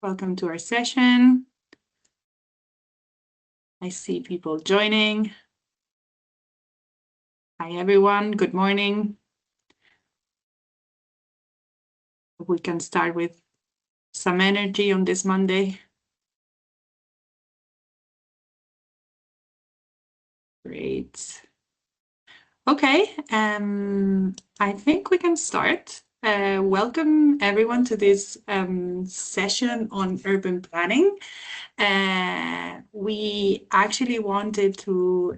Welcome to our session. I see people joining. Hi, everyone. Good morning. We can start with some energy on this Monday. Great. Okay, I think we can start. Welcome everyone to this session on urban planning. We actually wanted to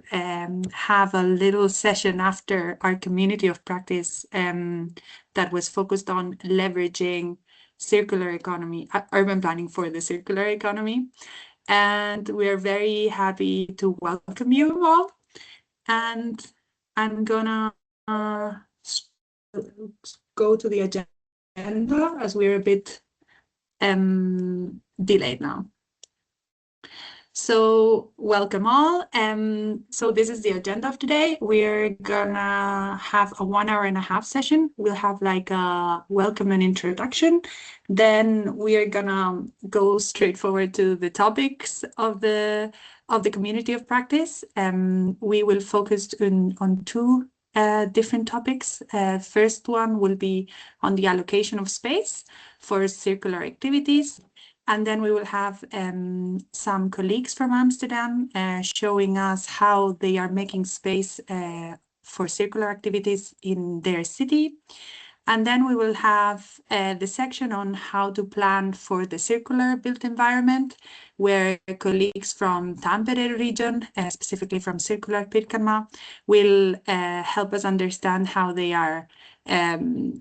have a little session after our community of practice that was focused on leveraging circular economy, urban planning for the circular economy. And we are very happy to welcome you all. And I'm gonna go to the agenda as we're a bit delayed now. So welcome all. So this is the agenda of today. We're gonna have a 1.5-hour session. We'll have like a welcome and introduction. Then we are gonna go straight forward to the topics of the community of practice. We will focus on two different topics. First one will be on the allocation of space for circular activities. And then we will have some colleagues from Amsterdam showing us how they are making space for circular activities in their city. And then we will have the section on how to plan for the circular built environment, where colleagues from Tampere region, specifically from Circular Pirkanmaa, will help us understand how they are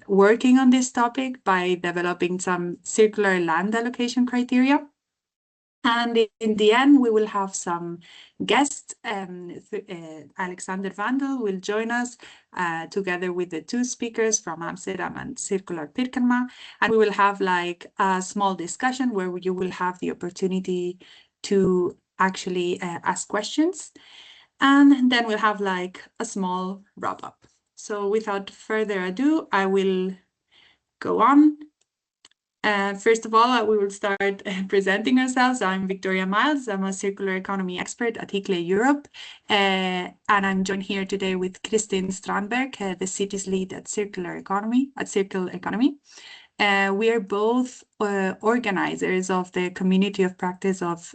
working on this topic by developing some circular land allocation criteria. And in the end, we will have some guests. Alexander Vandel will join us together with the two speakers from Amsterdam and Circular Pirkanmaa. And we will have like a small discussion where you will have the opportunity to actually ask questions. And then we'll have like a small wrap up. So without further ado, I will go on. First of all, we will start presenting ourselves. I'm Victoria Miles. I'm a circular economy expert at HICLE Europe. And I'm joined here today with Kristin Strandberg, the city's lead at Circular Economy. We are both organizers of the community of practice of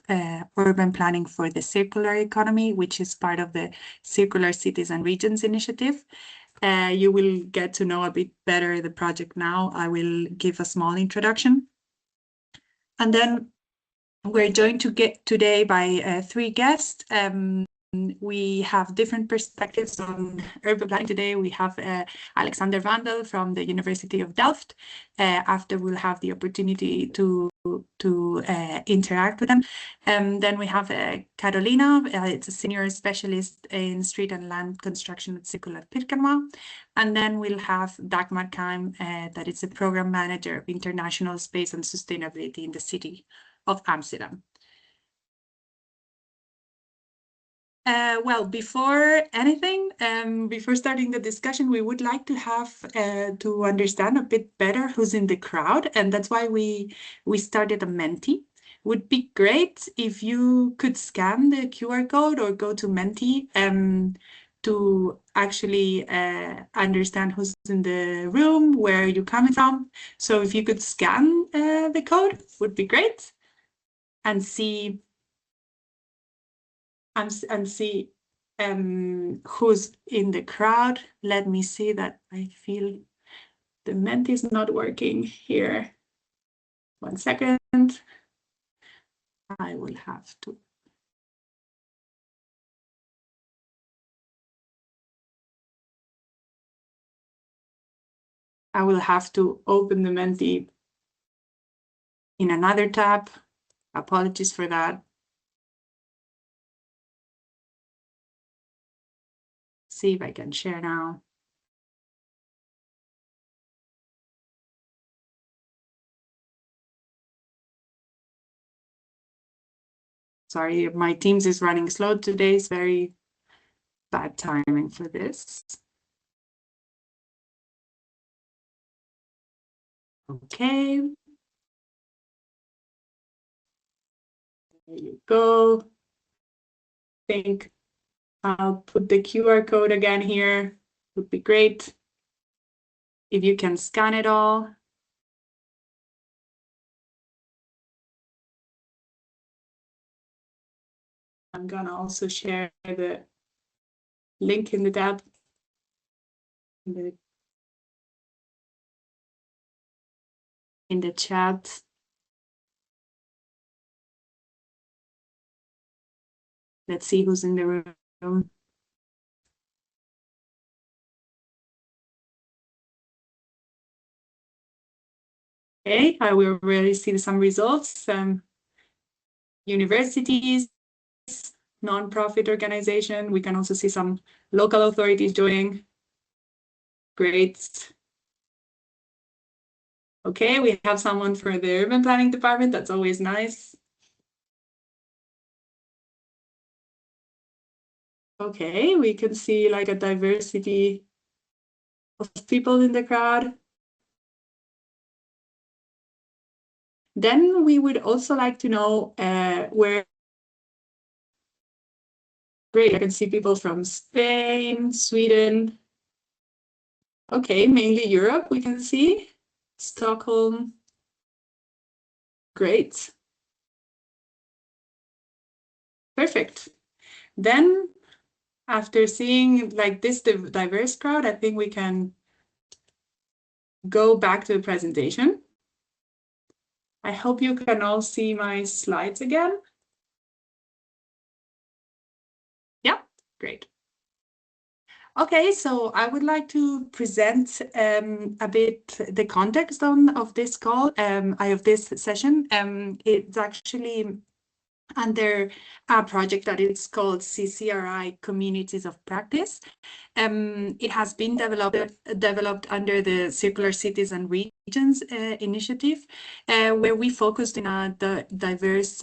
urban planning for the circular economy, which is part of the Circular Cities and Regions initiative. You will get to know a bit better the project now. I will give a small introduction. And then we're joined today by three guests. We have different perspectives on urban planning today. We have Alexander Vandel from the University of Delft. After we'll have the opportunity to interact with them. Then we have Carolina. It's a senior specialist in street and land construction at Circular Pirkanmaa. And then we'll have Dagmar Keim, that is a program manager of international space and sustainability in the city of Amsterdam. Well, before anything, before starting the discussion, we would like to have to understand a bit better who's in the crowd, and that's why we started a Menti. Would be great if you could scan the QR code or go to Menti to actually understand who's in the room, where you're coming from. So if you could scan the code, would be great, and see. And see who's in the crowd. Let me see that I feel the Menti is not working here. 1 second. I will have to. I will have to open the Menti in another tab. Apologies for that. See if I can share now. Sorry, my Teams is running slow today. It's very bad timing for this. Okay. There you go. I think I'll put the QR code again here. Would be great if you can scan it all. I'm gonna also share the link in the tab. In the chat. Let's see who's in the room. Okay, I will already see some results. Universities, non-profit organization. We can also see some local authorities joining. Great. Okay, we have someone for the urban planning department. That's always nice. Okay, we can see like a diversity of people in the crowd. Then we would also like to know where. Great, I can see people from Spain, Sweden. Okay, mainly Europe, we can see. Stockholm. Great. Perfect. Then after seeing like this diverse crowd, I think we can go back to the presentation. I hope you can all see my slides again. Yeah, great. Okay, so I would like to present a bit the context of this call, of this session. It's actually under a project that is called CCRI Communities of Practice. It has been developed under the Circular Cities and Regions initiative, where we focused in a diverse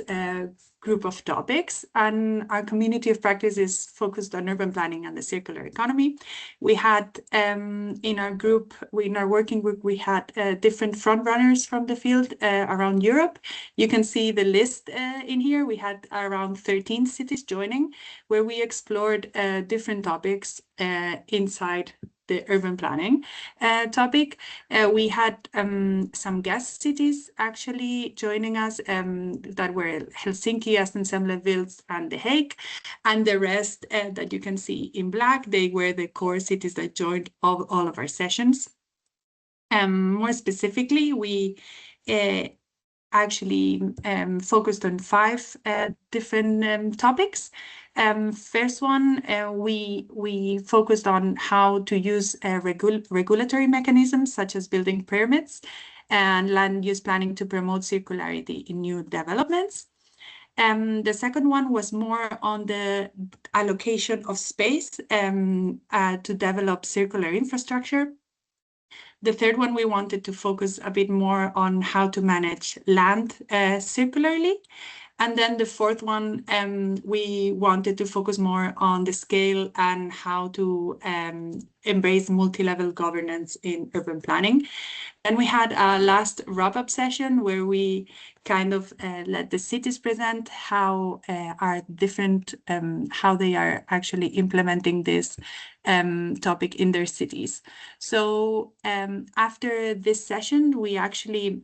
group of topics, and our community of practice is focused on urban planning and the circular economy. We had in our working group, we had different front runners from the field around Europe. You can see the list in here. We had around 13 cities joining, where we explored different topics inside the urban planning topic. We had some guest cities actually joining us that were Helsinki, Essen, Wils, and The Hague. And the rest that you can see in black, they were the core cities that joined all of our sessions. More specifically, we actually focused on 5 different topics. First one, we focused on how to use regulatory mechanisms such as building permits and land use planning to promote circularity in new developments. The second one was more on the allocation of space to develop circular infrastructure. The third one, we wanted to focus a bit more on how to manage land circularly. And then the fourth one, we wanted to focus more on the scale and how to embrace multi-level governance in urban planning. And we had a last wrap-up session where we kind of let the cities present how how they are actually implementing this topic in their cities. So after this session, we actually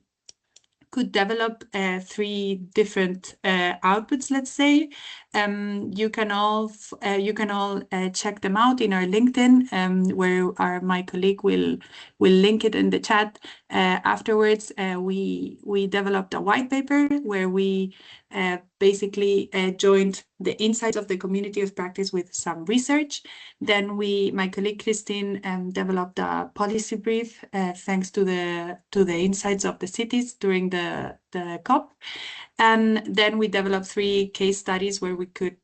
could develop 3 different outputs, let's say. You can all check them out in our LinkedIn, where my colleague will link it in the chat. Afterwards, we developed a white paper where we basically joined the insights of the community of practice with some research. Then my colleague Christine developed a policy brief thanks to the insights of the cities during the COP. And then we developed 3 case studies where we could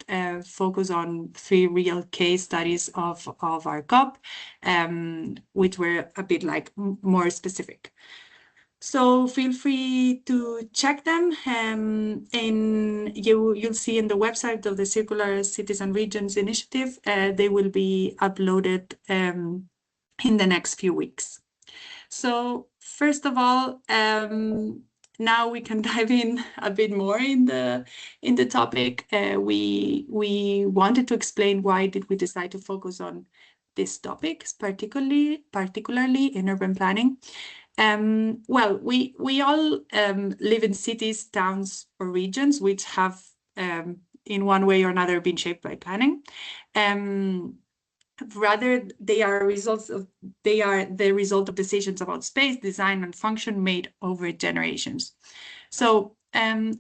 focus on 3 real case studies of our COP, which were a bit like more specific. So feel free to check them. You'll see in the website of the Circular Cities and Regions Initiative, they will be uploaded in the next few weeks. So first of all, now we can dive in a bit more in the topic. We wanted to explain why did we decide to focus on this topic, particularly in urban planning. Well, we all live in cities, towns, or regions which have, in one way or another, been shaped by planning. Rather, they are the result of decisions about space, design, and function made over generations. So,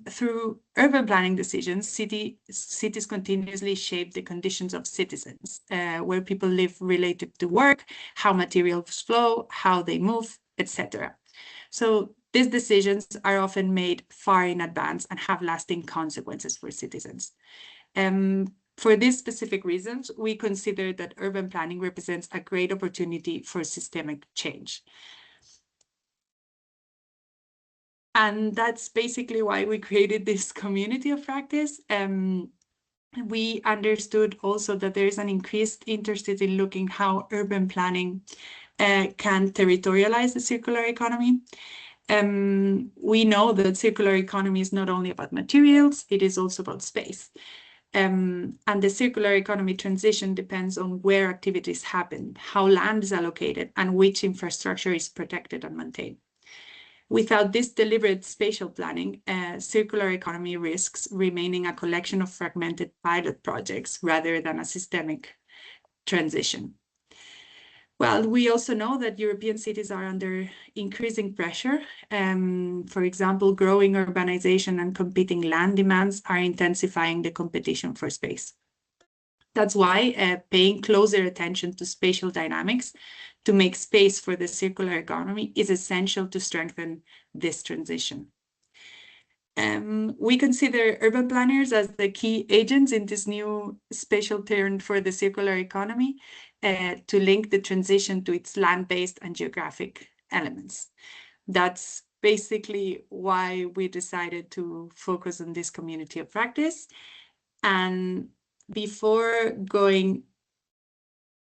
through urban planning decisions, cities continuously shape the conditions of citizens, where people live related to work, how materials flow, how they move, etc. So these decisions are often made far in advance and have lasting consequences for citizens. For these specific reasons, we consider that urban planning represents a great opportunity for systemic change. And that's basically why we created this community of practice. We understood also that there is an increased interest in looking how urban planning can territorialize the circular economy. We know that circular economy is not only about materials, it is also about space. And the circular economy transition depends on where activities happen, how land is allocated, and which infrastructure is protected and maintained. Without this deliberate spatial planning, circular economy risks remaining a collection of fragmented pilot projects rather than a systemic transition. Well, we also know that European cities are under increasing pressure. For example, growing urbanization and competing land demands are intensifying the competition for space. That's why paying closer attention to spatial dynamics to make space for the circular economy is essential to strengthen this transition. We consider urban planners as the key agents in this new spatial turn for the circular economy to link the transition to its land-based and geographic elements. That's basically why we decided to focus on this community of practice. And before going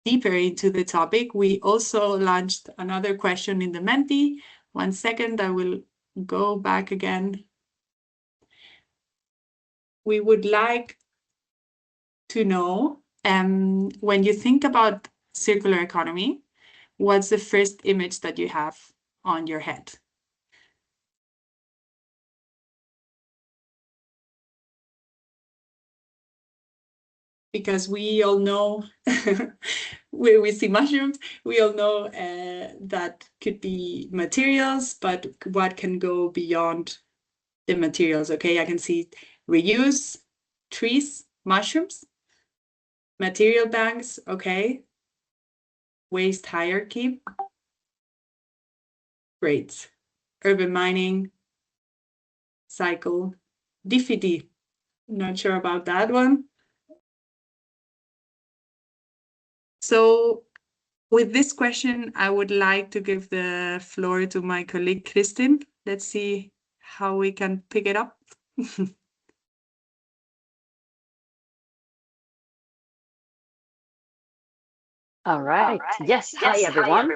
deeper into the topic, we also launched another question in the Menti. 1 second, I will go back again. We would like to know, when you think about circular economy, what's the first image that you have on your head? Because we all know, we see mushrooms, we all know that could be materials, but what can go beyond the materials? Okay, I can see reuse, trees, mushrooms, material banks, okay, waste hierarchy, great, urban mining, cycle, DFID, not sure about that one. So with this question, I would like to give the floor to my colleague, Kristin. Let's see how we can pick it up. All right. Yes. Hi, everyone.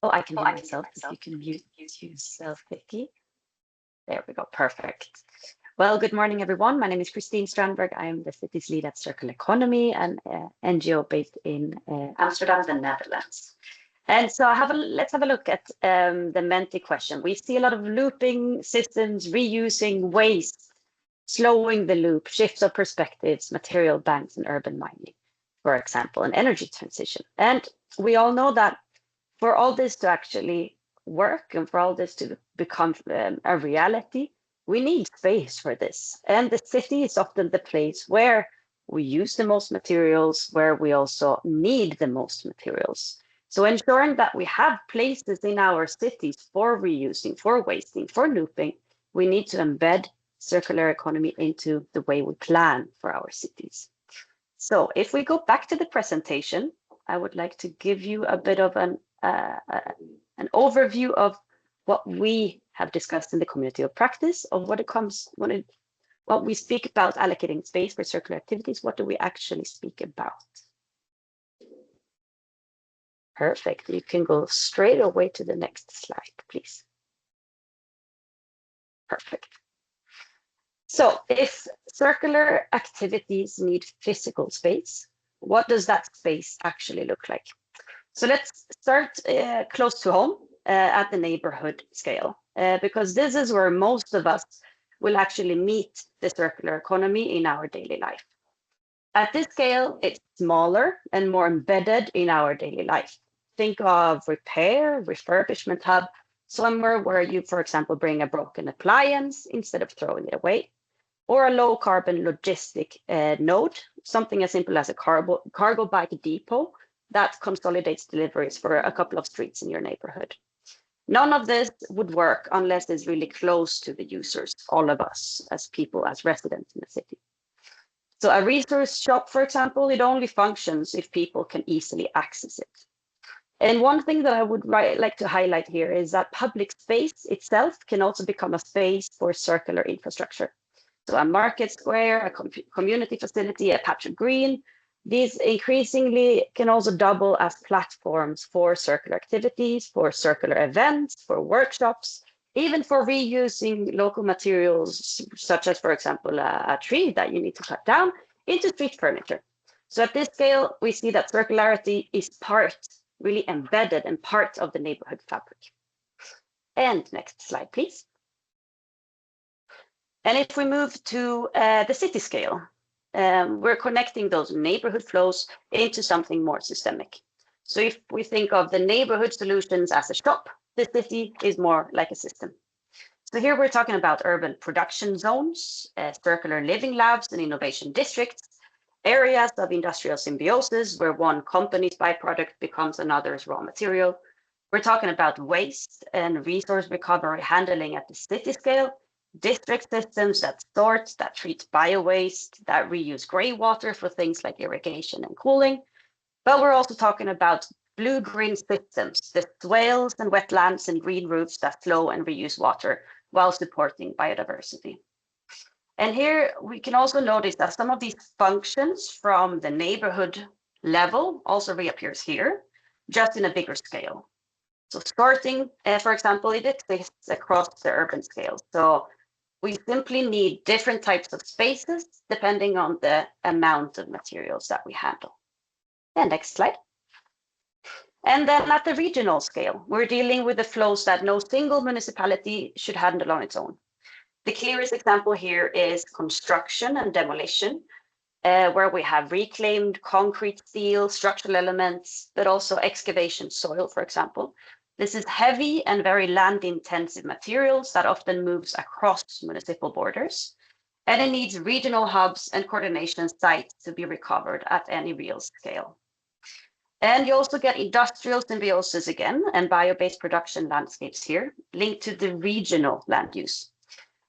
Oh, I can hear myself. If you can mute yourself, Vicky. There we go. Perfect. Well, good morning, everyone. My name is Christine Strandberg. I am the city's lead at Circular Economy, an NGO based in Amsterdam, the Netherlands. And so let's have a look at the Menti question. We see a lot of looping systems, reusing waste, slowing the loop, shifts of perspectives, material banks, and urban mining, for example, an energy transition. And we all know that for all this to actually work and for all this to become a reality, we need space for this. And the city is often the place where we use the most materials, where we also need the most materials. So ensuring that we have places in our cities for reusing, for wasting, for looping, we need to embed circular economy into the way we plan for our cities. So if we go back to the presentation, I would like to give you a bit of an overview of what we have discussed in the community of practice of what we speak about allocating space for circular activities. What do we actually speak about? Perfect. You can go straight away to the next slide, please. Perfect. So if circular activities need physical space, what does that space actually look like? So let's start close to home at the neighborhood scale, because this is where most of us will actually meet the circular economy in our daily life. At this scale, it's smaller and more embedded in our daily life. Think of repair, refurbishment hub, somewhere where you, for example, bring a broken appliance instead of throwing it away, or a low carbon logistic node, something as simple as a cargo bike depot that consolidates deliveries for a couple of streets in your neighborhood. None of this would work unless it's really close to the users, all of us as people, as residents in the city. So a resource shop, for example, it only functions if people can easily access it. And one thing that I would like to highlight here is that public space itself can also become a space for circular infrastructure. So a market square, a community facility, a patch of green, these increasingly can also double as platforms for circular activities, for circular events, for workshops, even for reusing local materials, such as, for example, a tree that you need to cut down into street furniture. So at this scale, we see that circularity is really embedded and part of the neighborhood fabric. And next slide, please. And if we move to the city scale, we're connecting those neighborhood flows into something more systemic. So if we think of the neighborhood solutions as a shop, the city is more like a system. So here we're talking about urban production zones, circular living labs and innovation districts, areas of industrial symbiosis where one company's byproduct becomes another's raw material. We're talking about waste and resource recovery handling at the city scale, district systems that sort, that treat bio-waste, that reuse gray water for things like irrigation and cooling. But we're also talking about blue-green systems, the swales and wetlands and green roofs that flow and reuse water while supporting biodiversity. And here we can also notice that some of these functions from the neighborhood level also reappears here, just in a bigger scale. So sorting, for example, it exists across the urban scale. So we simply need different types of spaces depending on the amount of materials that we handle. And next slide. And then at the regional scale, we're dealing with the flows that no single municipality should handle on its own. The clearest example here is construction and demolition, where we have reclaimed concrete, steel, structural elements, but also excavation soil, for example. This is heavy and very land-intensive materials that often moves across municipal borders, and it needs regional hubs and coordination sites to be recovered at any real scale. And you also get industrial symbiosis again and bio-based production landscapes here, linked to the regional land use.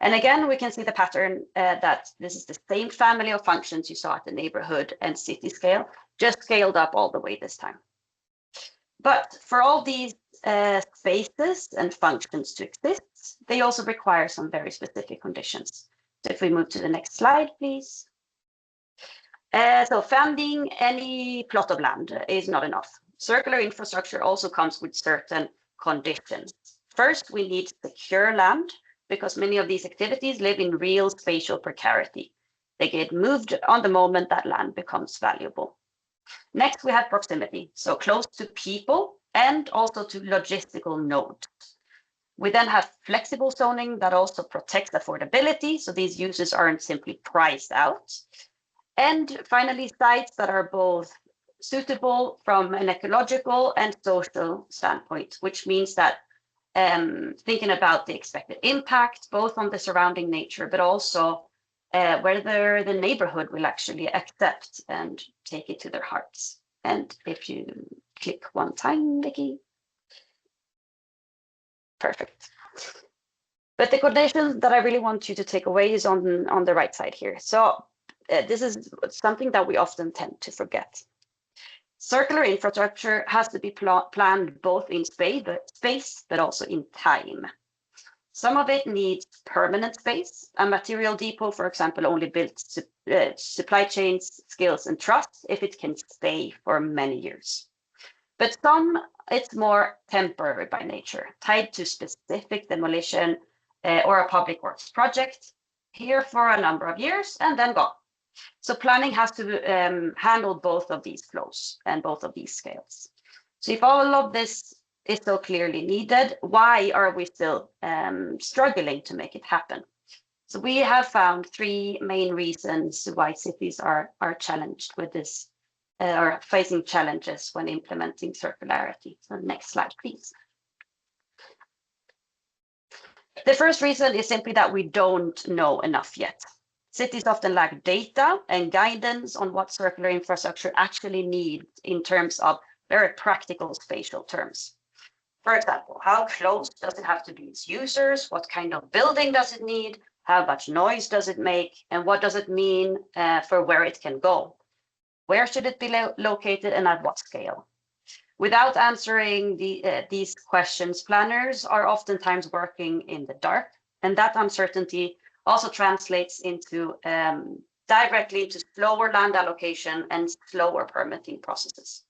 And again, we can see the pattern that this is the same family of functions you saw at the neighborhood and city scale, just scaled up all the way this time. But for all these spaces and functions to exist, they also require some very specific conditions. So if we move to the next slide, please. So funding any plot of land is not enough. Circular infrastructure also comes with certain conditions. First, we need secure land, because many of these activities live in real spatial precarity. They get moved on the moment that land becomes valuable. Next, we have proximity, so close to people and also to logistical nodes. We then have flexible zoning that also protects affordability, so these uses aren't simply priced out. And finally, sites that are both suitable from an ecological and social standpoint, which means that thinking about the expected impact, both on the surrounding nature, but also whether the neighborhood will actually accept and take it to their hearts. And if you click one time, Vicky. Perfect. But the condition that I really want you to take away is on the right side here. So this is something that we often tend to forget. Circular infrastructure has to be planned both in space, but also in time. Some of it needs permanent space. A material depot, for example, only builds supply chains, skills, and trust if it can stay for many years. But some, it's more temporary by nature, tied to specific demolition, or a public works project, here for a number of years and then gone. So planning has to handle both of these flows and both of these scales. So if all of this is so clearly needed, why are we still struggling to make it happen? So we have found three main reasons why cities are challenged with this, or facing challenges when implementing circularity. So next slide, please. The first reason is simply that we don't know enough yet. Cities often lack data and guidance on what circular infrastructure actually needs in terms of very practical spatial terms. For example, how close does it have to be its users? What kind of building does it need? How much noise does it make? And what does it mean for where it can go? Where should it be located and at what scale? Without answering these questions, planners are oftentimes working in the dark, and that uncertainty also translates into directly into slower land allocation and slower permitting processes.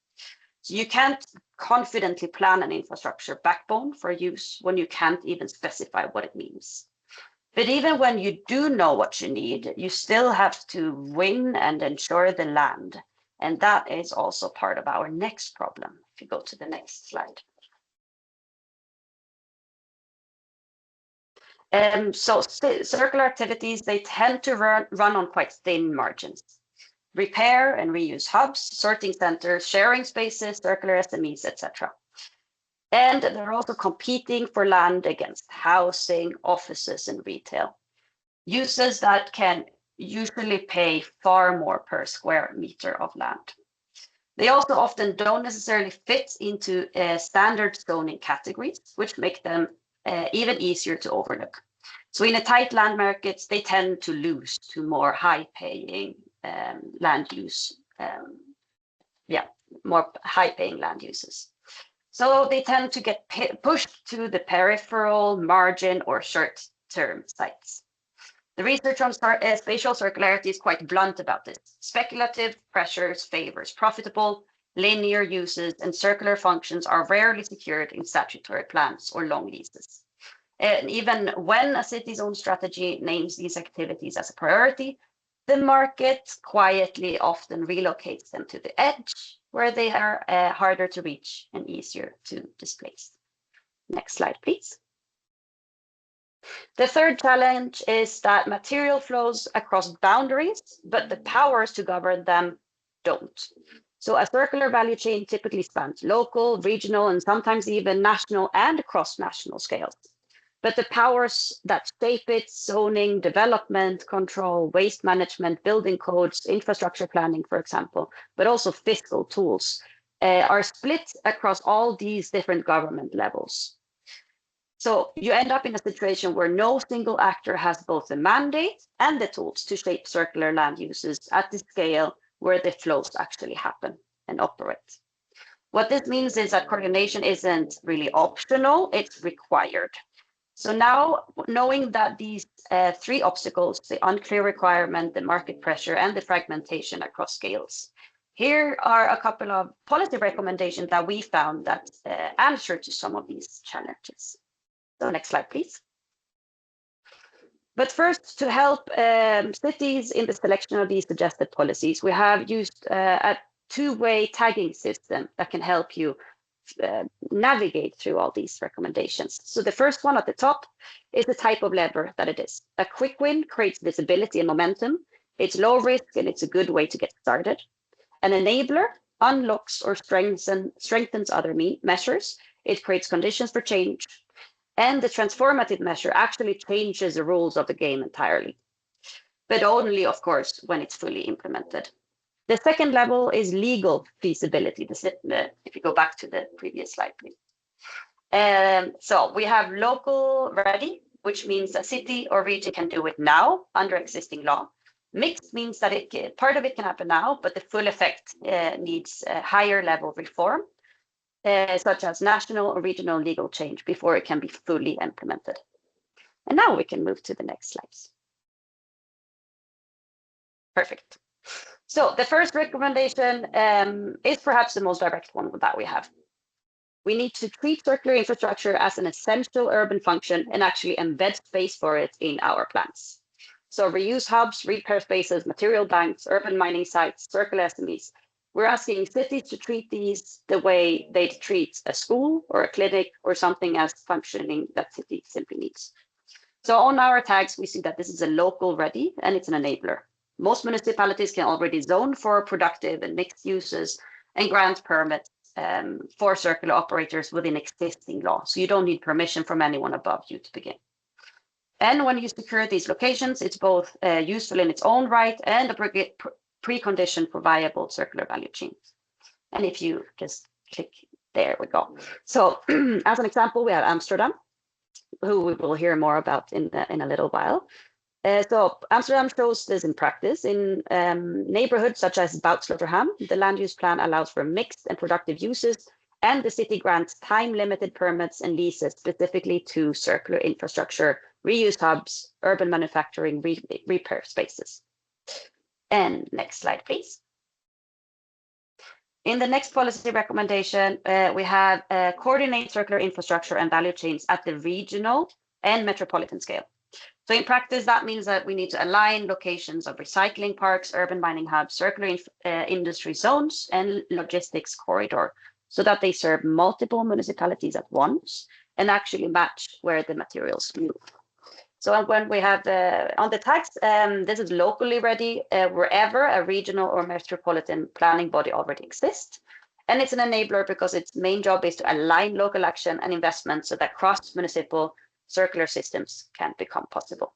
So you can't confidently plan an infrastructure backbone for use when you can't even specify what it means. But even when you do know what you need, you still have to win and ensure the land. And that is also part of our next problem. If you go to the next slide. So circular activities, they tend to run on quite thin margins. Repair and reuse hubs, sorting centers, sharing spaces, circular SMEs, etc. And they're also competing for land against housing, offices, and retail. Uses that can usually pay far more per square meter of land. They also often don't necessarily fit into standard zoning categories, which make them even easier to overlook. So in a tight land market, they tend to lose to more high-paying land use, more high-paying land uses. So they tend to get pushed to the peripheral, margin, or short-term sites. The research on spatial circularity is quite blunt about this. Speculative pressures favors profitable, linear uses, and circular functions are rarely secured in statutory plans or long leases. And even when a city's own strategy names these activities as a priority, the market quietly often relocates them to the edge, where they are harder to reach and easier to displace. Next slide, please. The third challenge is that material flows across boundaries, but the powers to govern them don't. So a circular value chain typically spans local, regional, and sometimes even national and cross-national scales. But the powers that shape it, zoning, development, control, waste management, building codes, infrastructure planning, for example, but also fiscal tools, are split across all these different government levels. So you end up in a situation where no single actor has both the mandate and the tools to shape circular land uses at the scale where the flows actually happen and operate. What this means is that coordination isn't really optional, it's required. So now, knowing that these three obstacles, the unclear requirement, the market pressure, and the fragmentation across scales, here are a couple of policy recommendations that we found that answer to some of these challenges. So next slide, please. But first, to help cities in the selection of these suggested policies, we have used a two-way tagging system that can help you navigate through all these recommendations. So the first one at the top is the type of lever that it is. A quick win creates visibility and momentum. It's low risk and it's a good way to get started. An enabler unlocks or strengthens other measures. It creates conditions for change. And the transformative measure actually changes the rules of the game entirely, but only, of course, when it's fully implemented. The second level is legal feasibility. If you go back to the previous slide, please. So we have local ready, which means a city or region can do it now under existing law. Mixed means that part of it can happen now, but the full effect needs a higher level reform. Such as national or regional legal change before it can be fully implemented. And now we can move to the next slides. Perfect. So the first recommendation is perhaps the most direct one that we have. we need to treat circular infrastructure as an essential urban function and actually embed space for it in our plans. So reuse hubs, repair spaces, material banks, urban mining sites, circular SMEs. We're asking cities to treat these the way they treat a school or a clinic or something as functioning that city simply needs. So on our tags, we see that this is a local ready and it's an enabler. Most municipalities can already zone for productive and mixed uses and grant permits for circular operators within existing law. So you don't need permission from anyone above you to begin. And when you secure these locations, it's both useful in its own right and a precondition for viable circular value chains. And if you just click, there we go. So as an example, we have Amsterdam, who we will hear more about in a little while. So Amsterdam shows this in practice. In neighborhoods such as Bouwsloterham, the land use plan allows for mixed and productive uses, and the city grants time-limited permits and leases specifically to circular infrastructure, reuse hubs, urban manufacturing, repair spaces. And next slide, please. In the next policy recommendation, we have coordinate circular infrastructure and value chains at the regional and metropolitan scale. So in practice, that means that we need to align locations of recycling parks, urban mining hubs, circular industry zones, and logistics corridor, so that they serve multiple municipalities at once and actually match where the materials move. So when we have on the tags, this is locally ready wherever a regional or metropolitan planning body already exists. And it's an enabler because its main job is to align local action and investment so that cross-municipal circular systems can become possible.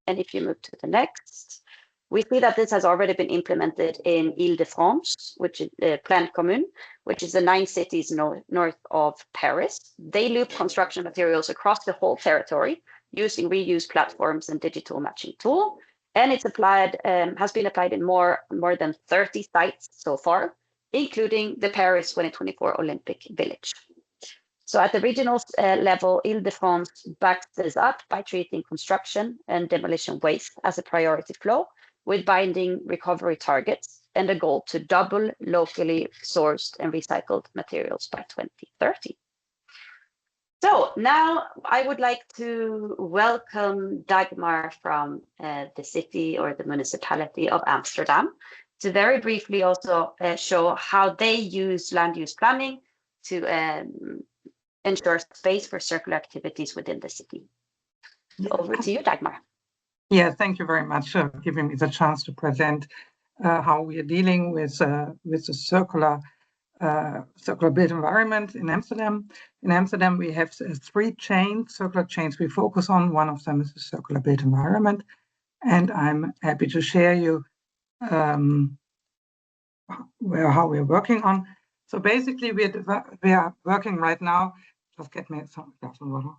And if you move to the next, we see that this has already been implemented in Ile-de-France, which is Plan Commune, which is the 9 cities north of Paris. They loop construction materials across the whole territory using reuse platforms and digital matching tool. And it's applied, has been applied in more than 30 sites so far, including the Paris 2024 Olympic Village. So at the regional level, Ile-de-France backs this up by treating construction and demolition waste as a priority flow with binding recovery targets and a goal to double locally sourced and recycled materials by 2030. So now I would like to welcome Dagmar from the city or the municipality of Amsterdam to very briefly also show how they use land use planning to ensure space for circular activities within the city. Over to you, Dagmar. Yeah, thank you very much for giving me the chance to present how we are dealing with the circular built environment in Amsterdam. In Amsterdam, we have 3 circular chains we focus on. One of them is the circular built environment, and I'm happy to share you how we're working on. So basically, we are working right now. Just get me some glass of water.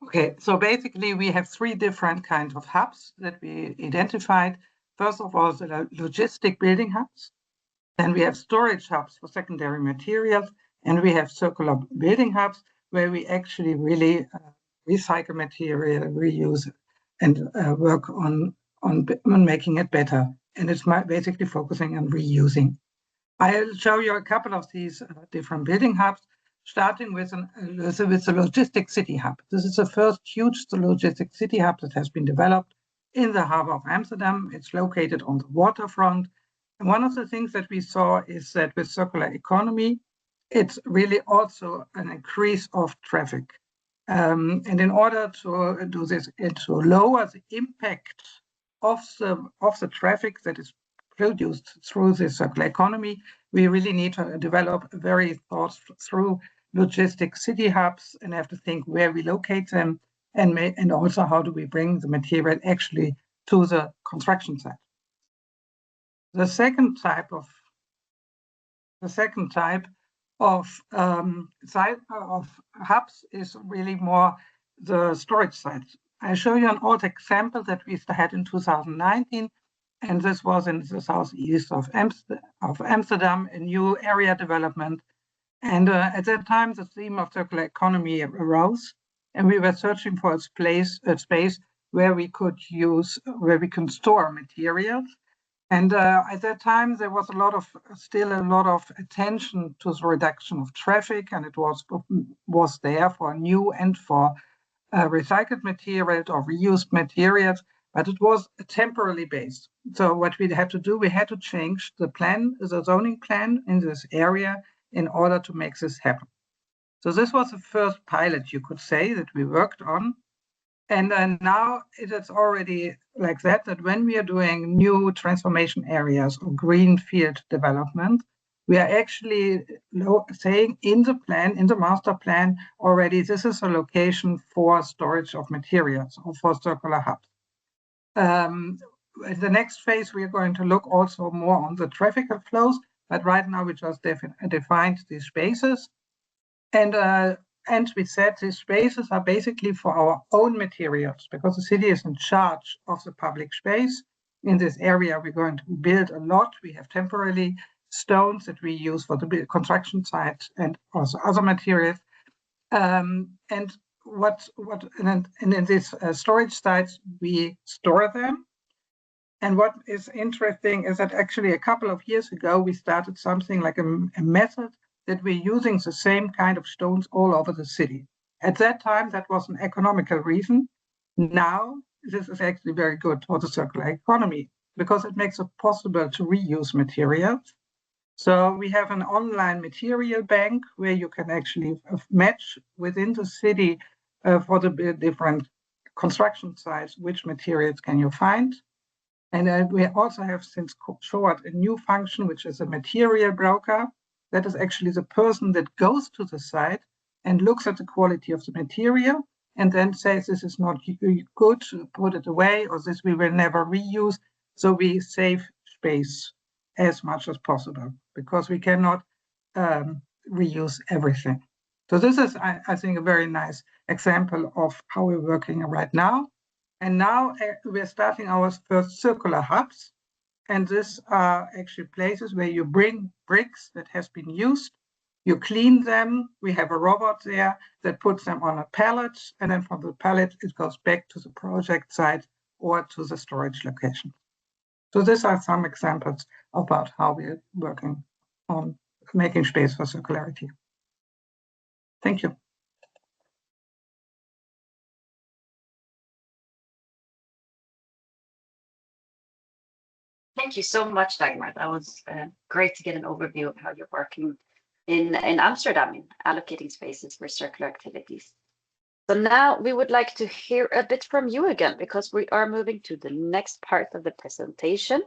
Okay, so basically we have 3 different kinds of hubs that we identified. First of all, the logistic building hubs. Then we have storage hubs for secondary materials, and we have circular building hubs where we actually really recycle material, reuse it, and work on making it better. And it's basically focusing on reusing. I'll show you a couple of these different building hubs, starting with the logistic city hub. This is the first huge logistic city hub that has been developed in the harbor of Amsterdam. It's located on the waterfront. And one of the things that we saw is that with circular economy, it's really also an increase of traffic. And in order to do this and to lower the impact of the traffic that is produced through the circular economy, we really need to develop a very thought through logistic city hubs and have to think where we locate them and also how do we bring the material actually to the construction site. The second type of hubs is really more the storage sites. I show you an old example that we had in 2019, and this was in the southeast of Amsterdam, a new area development. And at that time, the theme of circular economy arose, and we were searching for a space where we can store materials. And at that time, there was still a lot of attention to the reduction of traffic, and it was there for new and for recycled materials or reused materials, but it was temporarily based. So what we had to do, we had to change the plan, the zoning plan in this area in order to make this happen. So this was the first pilot, you could say, that we worked on. And now it is already like that when we are doing new transformation areas or greenfield development, we are actually saying in the plan, in the master plan already, this is a location for storage of materials or for circular hubs. In the next phase, we are going to look also more on the traffic flows, but right now we just defined these spaces. And we said these spaces are basically for our own materials because the city is in charge of the public space. In this area, we're going to build a lot. We have temporarily stones that we use for the construction site and also other materials. And in these storage sites, we store them. And what is interesting is that actually a couple of years ago, we started something like a method that we're using the same kind of stones all over the city. At that time, that was an economical reason. Now, this is actually very good for the circular economy because it makes it possible to reuse materials. So we have an online material bank where you can actually match within the city for the different construction sites, which materials can you find. And we also have since short a new function, which is a material broker. That is actually the person that goes to the site and looks at the quality of the material and then says, this is not good, put it away, or this we will never reuse. So we save space as much as possible because we cannot reuse everything. So this is, I think, a very nice example of how we're working right now. And now we're starting our first circular hubs. And these are actually places where you bring bricks that has been used, you clean them. We have a robot there that puts them on a pallet. And then from the pallet, it goes back to the project site or to the storage location. So these are some examples about how we're working on making space for circularity. Thank you. Thank you so much, Dagmar. That was great to get an overview of how you're working in Amsterdam in allocating spaces for circular activities. So now we would like to hear a bit from you again, because we are moving to the next part of the presentation.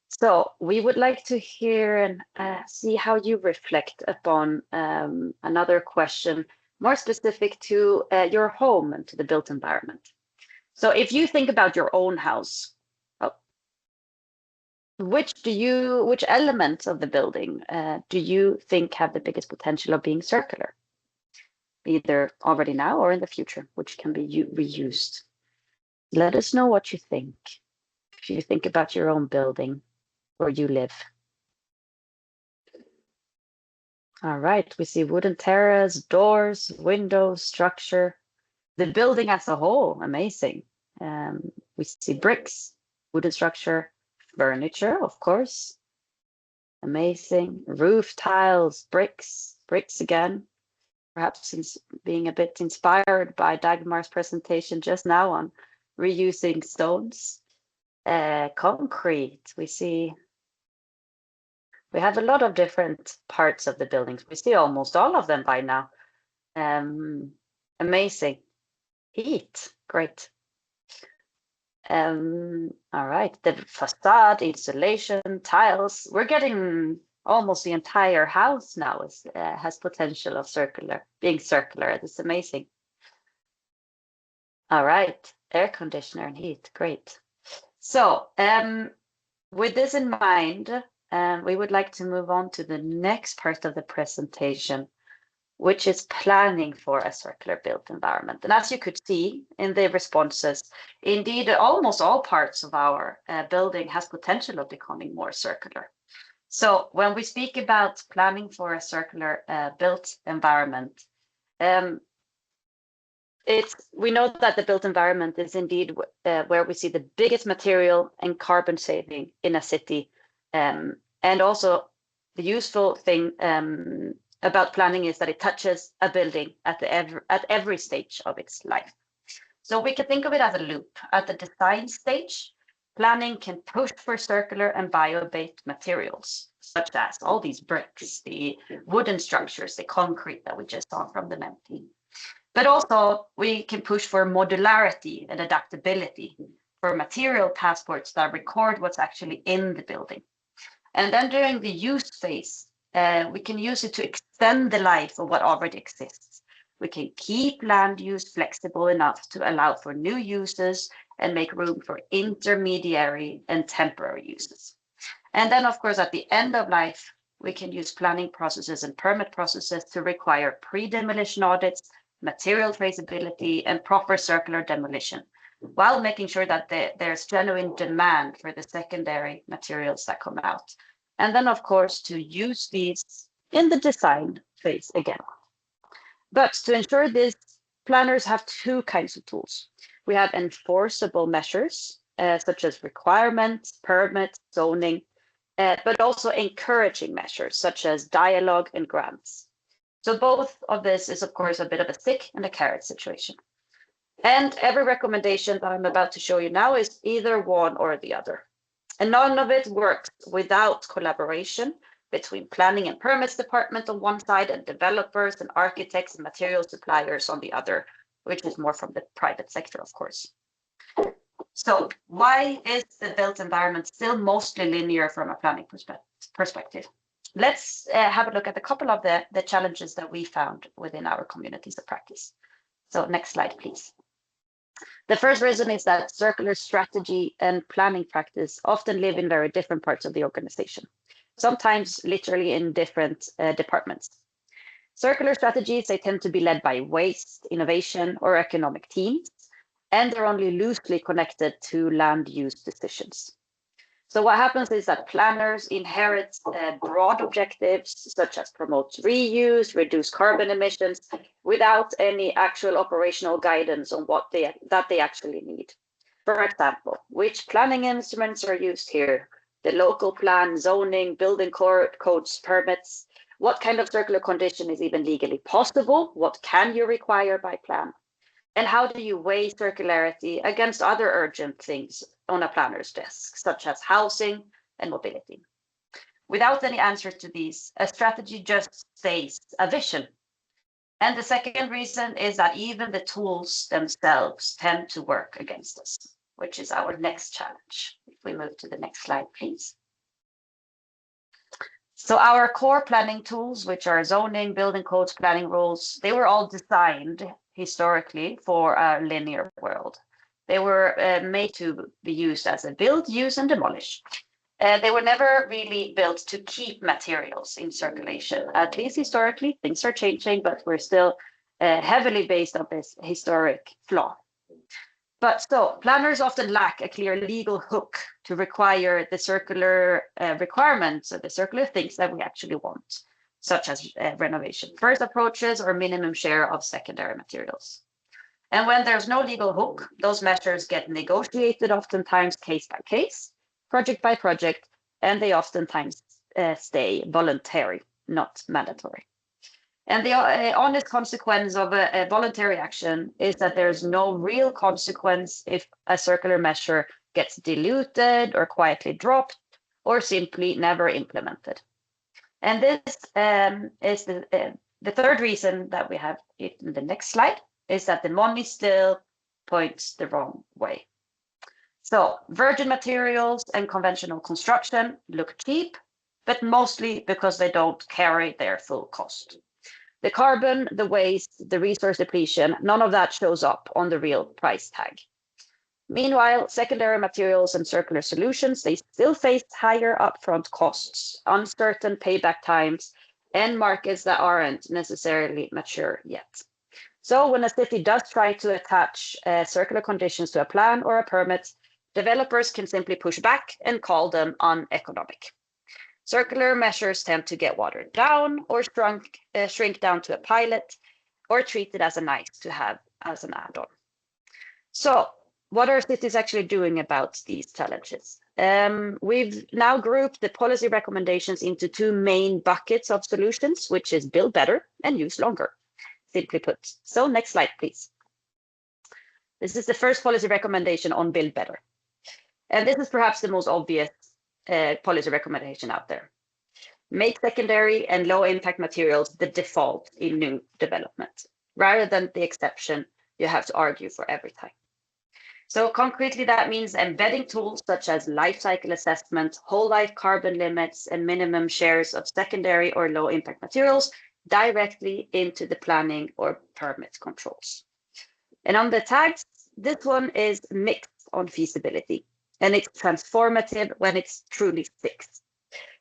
So we would like to hear and see how you reflect upon another question more specific to your home and to the built environment. So if you think about your own house, which elements of the building do you think have the biggest potential of being circular? Either already now or in the future, which can be reused. Let us know what you think. If you think about your own building where you live. All right, we see wooden terrace, doors, windows, structure. The building as a whole, amazing. We see bricks, wooden structure, furniture, of course. Amazing. Roof tiles, bricks again. Perhaps since being a bit inspired by Dagmar's presentation just now on reusing stones. Concrete, we have a lot of different parts of the buildings. We see almost all of them by now. Amazing. Heat, great. All right, the facade, insulation, tiles. We're getting almost the entire house now has potential of being circular. It's amazing. All right, air conditioner and heat, great. So with this in mind, we would like to move on to the next part of the presentation, which is planning for a circular built environment. And as you could see in the responses, indeed, almost all parts of our building has potential of becoming more circular. So when we speak about planning for a circular built environment, we know that the built environment is indeed where we see the biggest material and carbon saving in a city. And also the useful thing about planning is that it touches a building at every stage of its life. So we can think of it as a loop. At the design stage, planning can push for circular and bio-based materials, such as all these bricks, the wooden structures, the concrete that we just saw from the MEM team. But also we can push for modularity and adaptability, for material passports that record what's actually in the building. And then during the use phase, we can use it to extend the life of what already exists. We can keep land use flexible enough to allow for new uses and make room for intermediary and temporary uses. And then, of course, at the end of life, we can use planning processes and permit processes to require pre-demolition audits, material traceability, and proper circular demolition, while making sure that there's genuine demand for the secondary materials that come out. And then, of course, to use these in the design phase again. But to ensure this, planners have two kinds of tools. We have enforceable measures, such as requirements, permits, zoning, but also encouraging measures, such as dialogue and grants. So both of this is, of course, a bit of a stick and a carrot situation. And every recommendation that I'm about to show you now is either one or the other. And none of it works without collaboration between planning and permits department on one side and developers and architects and material suppliers on the other, which is more from the private sector, of course. So why is the built environment still mostly linear from a planning perspective? Let's have a look at a couple of the challenges that we found within our communities of practice. So next slide, please. The first reason is that circular strategy and planning practice often live in very different parts of the organization, sometimes literally in different departments. Circular strategies, they tend to be led by waste, innovation, or economic teams, and they're only loosely connected to land use decisions. So what happens is that planners inherit broad objectives, such as promote reuse, reduce carbon emissions, without any actual operational guidance on what they actually need. For example, which planning instruments are used here? The local plan, zoning, building codes, permits. What kind of circular condition is even legally possible? What can you require by plan? And how do you weigh circularity against other urgent things on a planner's desk, such as housing and mobility? Without any answer to these, a strategy just stays a vision. And the second reason is that even the tools themselves tend to work against us, which is our next challenge. If we move to the next slide, please. So our core planning tools, which are zoning, building codes, planning rules, they were all designed historically for a linear world. They were made to be used as a build, use, and demolish. They were never really built to keep materials in circulation. At least historically, things are changing, but we're still heavily based on this historic flaw. But so planners often lack a clear legal hook to require the circular requirements or the circular things that we actually want, such as renovation first approaches or minimum share of secondary materials. And when there's no legal hook, those measures get negotiated oftentimes case by case, project by project, and they oftentimes stay voluntary, not mandatory. And the honest consequence of a voluntary action is that there's no real consequence if a circular measure gets diluted or quietly dropped or simply never implemented. And this is the third reason that we have in the next slide, is that the money still points the wrong way. So virgin materials and conventional construction look cheap, but mostly because they don't carry their full cost. The carbon, the waste, the resource depletion, none of that shows up on the real price tag. Meanwhile, secondary materials and circular solutions, they still face higher upfront costs, uncertain payback times, and markets that aren't necessarily mature yet. So when a city does try to attach circular conditions to a plan or a permit, developers can simply push back and call them uneconomic. Circular measures tend to get watered down or shrink down to a pilot or treated as a nice to have as an add-on. So what are cities actually doing about these challenges? We've now grouped the policy recommendations into two main buckets of solutions, which is build better and use longer, simply put. So next slide, please. This is the first policy recommendation on build better. And this is perhaps the most obvious policy recommendation out there. Make secondary and low impact materials the default in new development, rather than the exception you have to argue for every time. So concretely, that means embedding tools such as life cycle assessment, whole life carbon limits, and minimum shares of secondary or low impact materials directly into the planning or permit controls. And on the tags, this one is mixed on feasibility, and it's transformative when it's truly fixed.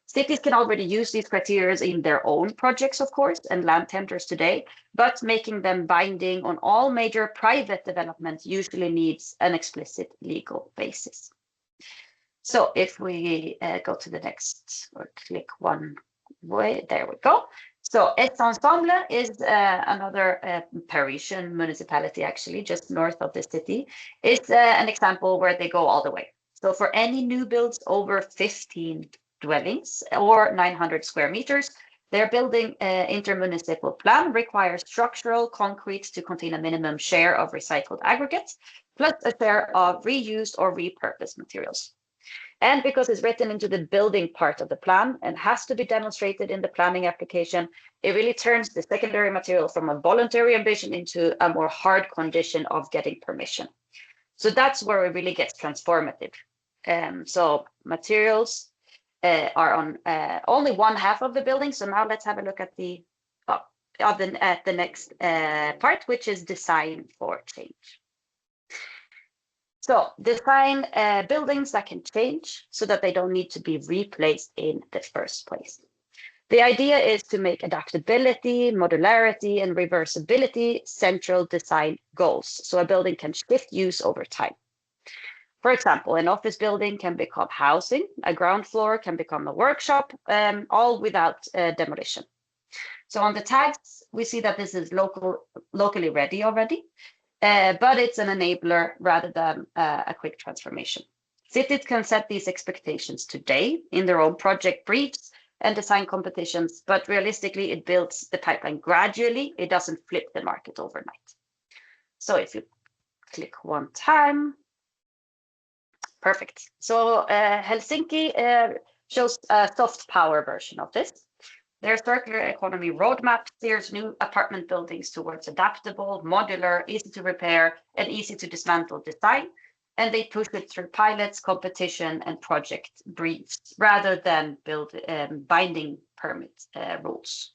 Cities can already use these criteria in their own projects, of course, and land tenders today, but making them binding on all major private development usually needs an explicit legal basis. So if we go to the next, or click one way, there we go. So Ensemble is another Parisian municipality, actually, just north of the city. It's an example where they go all the way. So for any new builds over 15 dwellings or 900 square meters, their building intermunicipal plan requires structural concrete to contain a minimum share of recycled aggregates, plus a share of reused or repurposed materials. And because it's written into the building part of the plan and has to be demonstrated in the planning application, it really turns the secondary material from a voluntary ambition into a more hard condition of getting permission. So that's where it really gets transformative. So materials are on only one half of the building. So now let's have a look at the next part, which is design for change. So design buildings that can change so that they don't need to be replaced in the first place. The idea is to make adaptability, modularity, and reversibility central design goals, so a building can shift use over time. For example, an office building can become housing, a ground floor can become a workshop, all without demolition. So on the tags, we see that this is locally ready already, but it's an enabler rather than a quick transformation. Cities can set these expectations today in their own project briefs and design competitions, but realistically, it builds the pipeline gradually. It doesn't flip the market overnight. So if you click one time, perfect. So Helsinki shows a soft power version of this. Their circular economy roadmap steers new apartment buildings towards adaptable, modular, easy to repair, and easy to dismantle design. And they push it through pilots, competition, and project briefs rather than binding permit rules.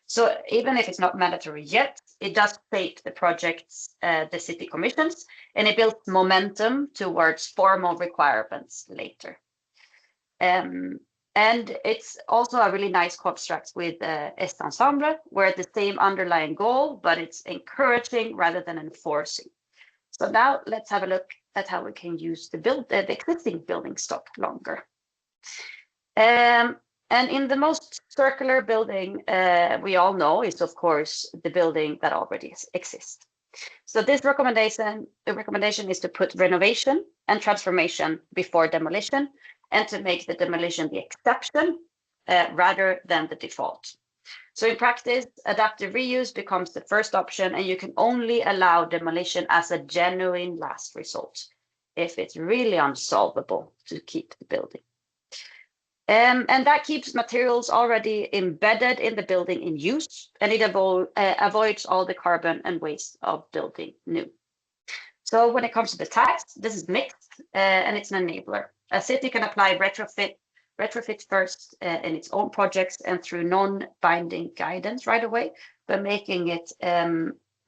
So even if it's not mandatory yet, it does shape the projects the city commissions, and it builds momentum towards formal requirements later. And it's also a really nice construct with Ensemble, where the same underlying goal, but it's encouraging rather than enforcing. So now let's have a look at how we can use the existing building stock longer. And in the most circular building we all know is, of course, the building that already exists. So this recommendation is to put renovation and transformation before demolition, and to make the demolition the exception rather than the default. So in practice, adaptive reuse becomes the first option, and you can only allow demolition as a genuine last result if it's really unsolvable to keep the building. And that keeps materials already embedded in the building in use, and it avoids all the carbon and waste of building new. So when it comes to the tax, this is mixed and it's an enabler. A city can apply retrofit first in its own projects and through non-binding guidance right away, but making it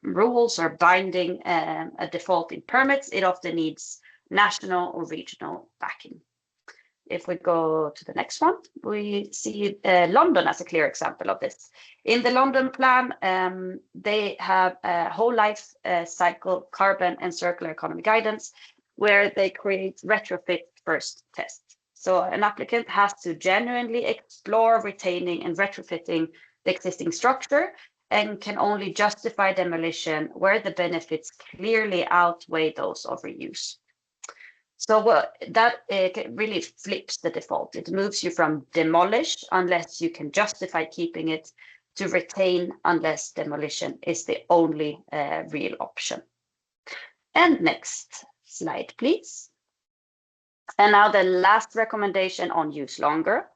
rules or binding a default in permits, it often needs national or regional backing. If we go to the next one, we see London as a clear example of this. In the London plan, they have a whole life cycle carbon and circular economy guidance, where they create retrofit first tests. So an applicant has to genuinely explore retaining and retrofitting the existing structure and can only justify demolition where the benefits clearly outweigh those of reuse. So that really flips the default. It moves you from demolish unless you can justify keeping it to retain unless demolition is the only real option. And next slide, please. And now the last recommendation on use longer.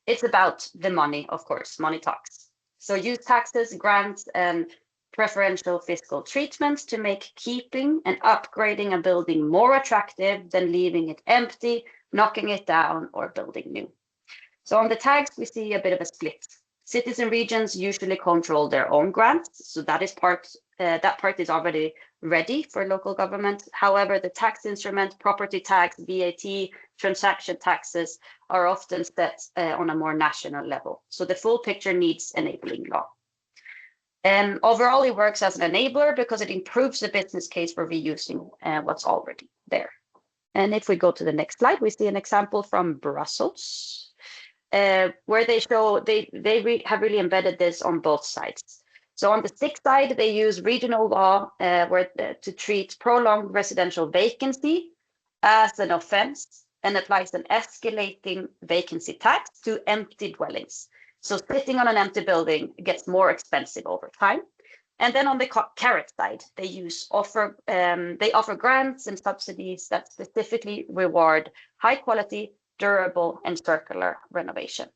It's about the money, of course, money talks. So use taxes, grants, and preferential fiscal treatments to make keeping and upgrading a building more attractive than leaving it empty, knocking it down, or building new. So on the tags, we see a bit of a split. Cities and regions usually control their own grants, so that part is already ready for local government. However, the tax instrument, property tax, VAT, transaction taxes are often set on a more national level. So the full picture needs enabling law. Overall, it works as an enabler because it improves the business case for reusing what's already there. And if we go to the next slide, we see an example from Brussels, where they show they have really embedded this on both sides. So on the stick side, they use regional law to treat prolonged residential vacancy as an offense and applies an escalating vacancy tax to empty dwellings. So sitting on an empty building gets more expensive over time. And then on the carrot side, they offer grants and subsidies that specifically reward high quality, durable, and circular renovation.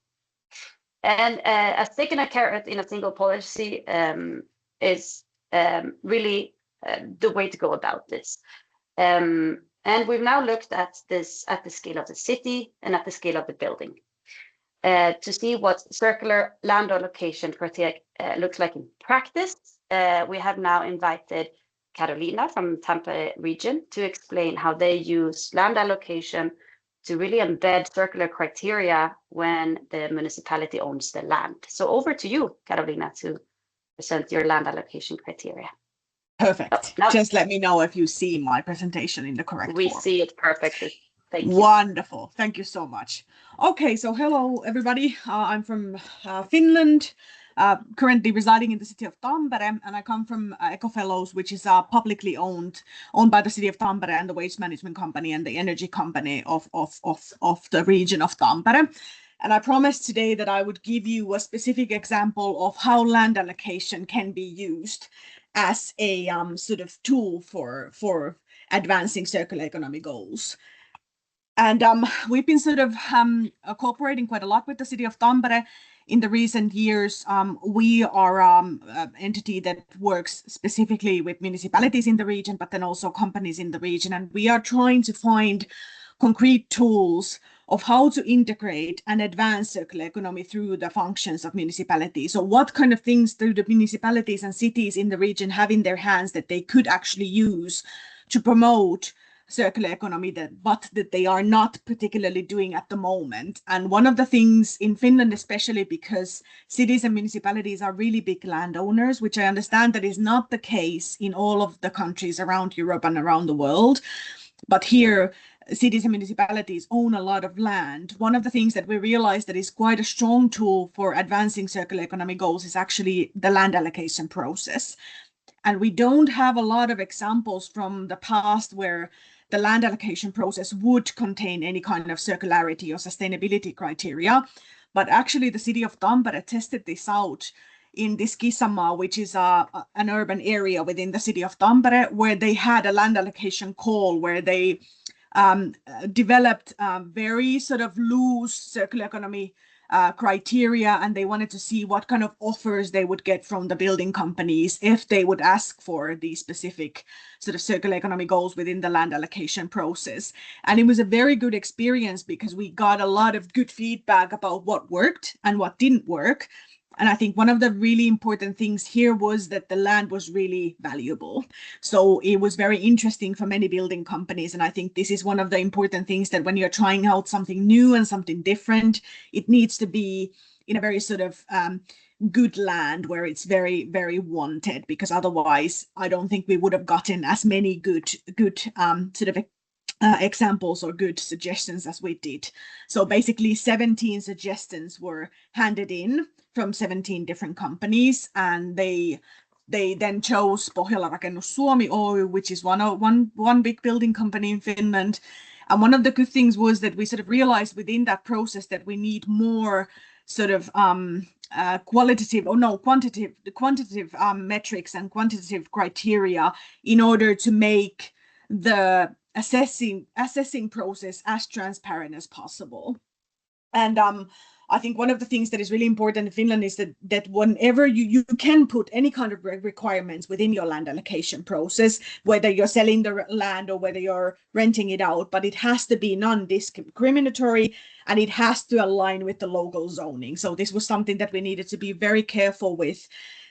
And a stick and a carrot in a single policy is really the way to go about this. And we've now looked at this at the scale of the city and at the scale of the building to see what circular land allocation criteria looks like in practice. We have now invited Carolina from Tampa region to explain how they use land allocation to really embed circular criteria when the municipality owns the land. So over to you, Carolina, to present your land allocation criteria. Perfect. Just let me know if you see my presentation in the correct form. We see it perfectly. Thank you. Wonderful. Thank you so much. Okay, so hello, everybody. I'm from Finland, currently residing in the city of Tampere, and I come from Ecofellows, which is publicly owned by the city of Tampere and the waste management company and the energy company of the region of Tampere. And I promised today that I would give you a specific example of how land allocation can be used as a sort of tool for advancing circular economy goals. And we've been sort of cooperating quite a lot with the city of Tampere in the recent years. We are an entity that works specifically with municipalities in the region, but then also companies in the region. And we are trying to find concrete tools of how to integrate and advance circular economy through the functions of municipalities. So what kind of things do the municipalities and cities in the region have in their hands that they could actually use to promote circular economy, but that they are not particularly doing at the moment. And one of the things in Finland, especially because cities and municipalities are really big landowners, which I understand that is not the case in all of the countries around Europe and around the world. But here, cities and municipalities own a lot of land. One of the things that we realized that is quite a strong tool for advancing circular economy goals is actually the land allocation process. And we don't have a lot of examples from the past where the land allocation process would contain any kind of circularity or sustainability criteria. But actually, the city of Tampere tested this out in this Kisamaa, which is an urban area within the city of Tampere, where they had a land allocation call where they developed very sort of loose circular economy criteria, and they wanted to see what kind of offers they would get from the building companies if they would ask for these specific sort of circular economy goals within the land allocation process. And it was a very good experience because we got a lot of good feedback about what worked and what didn't work. And I think one of the really important things here was that the land was really valuable. So it was very interesting for many building companies. And I think this is one of the important things, that when you're trying out something new and something different, it needs to be in a very sort of good land where it's very, very wanted, because otherwise I don't think we would have gotten as many good sort of examples or good suggestions as we did. So basically 17 suggestions were handed in from 17 different companies, and they then chose Pohjola Rakennus Suomi Oy, which is one big building company in Finland. And one of the good things was that we sort of realized within that process that we need more sort of quantitative metrics and quantitative criteria in order to make the assessing process as transparent as possible. And I think one of the things that is really important in Finland is that whenever you can put any kind of requirements within your land allocation process, whether you're selling the land or whether you're renting it out, but it has to be non-discriminatory and it has to align with the local zoning. So this was something that we needed to be very careful with,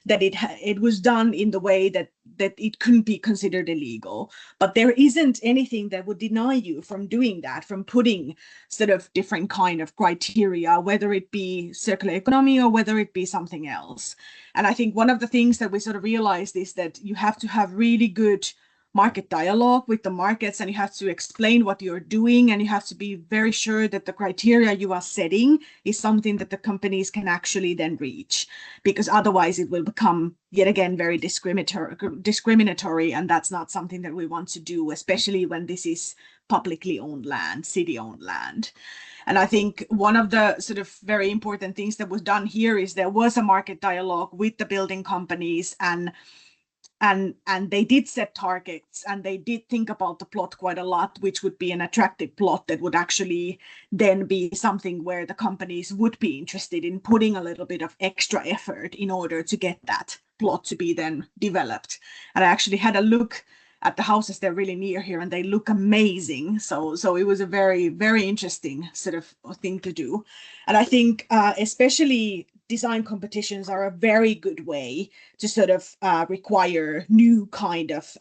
that it was done in the way that it couldn't be considered illegal. But there isn't anything that would deny you from doing that, from putting sort of different kind of criteria, whether it be circular economy or whether it be something else. And I think one of the things that we sort of realized is that you have to have really good market dialogue with the markets, and you have to explain what you're doing, and you have to be very sure that the criteria you are setting is something that the companies can actually then reach, because otherwise it will become yet again very discriminatory, and that's not something that we want to do, especially when this is publicly owned land, city-owned land. And I think one of the sort of very important things that was done here is there was a market dialogue with the building companies, and they did set targets, and they did think about the plot quite a lot, which would be an attractive plot that would actually then be something where the companies would be interested in putting a little bit of extra effort in order to get that plot to be then developed. And I actually had a look at the houses. They're really near here and they look amazing. So it was a very, very interesting sort of thing to do. And I think especially design competitions are a very good way to sort of require new kind of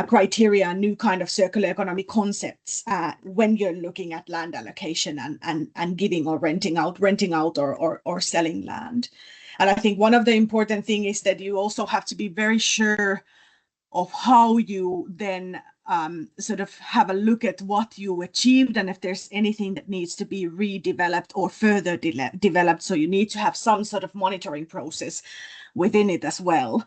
criteria, new kind of circular economy concepts when you're looking at land allocation and giving or renting out or selling land. And I think one of the important thing is that you also have to be very sure of how you then sort of have a look at what you achieved and if there's anything that needs to be redeveloped or further developed. So you need to have some sort of monitoring process within it as well.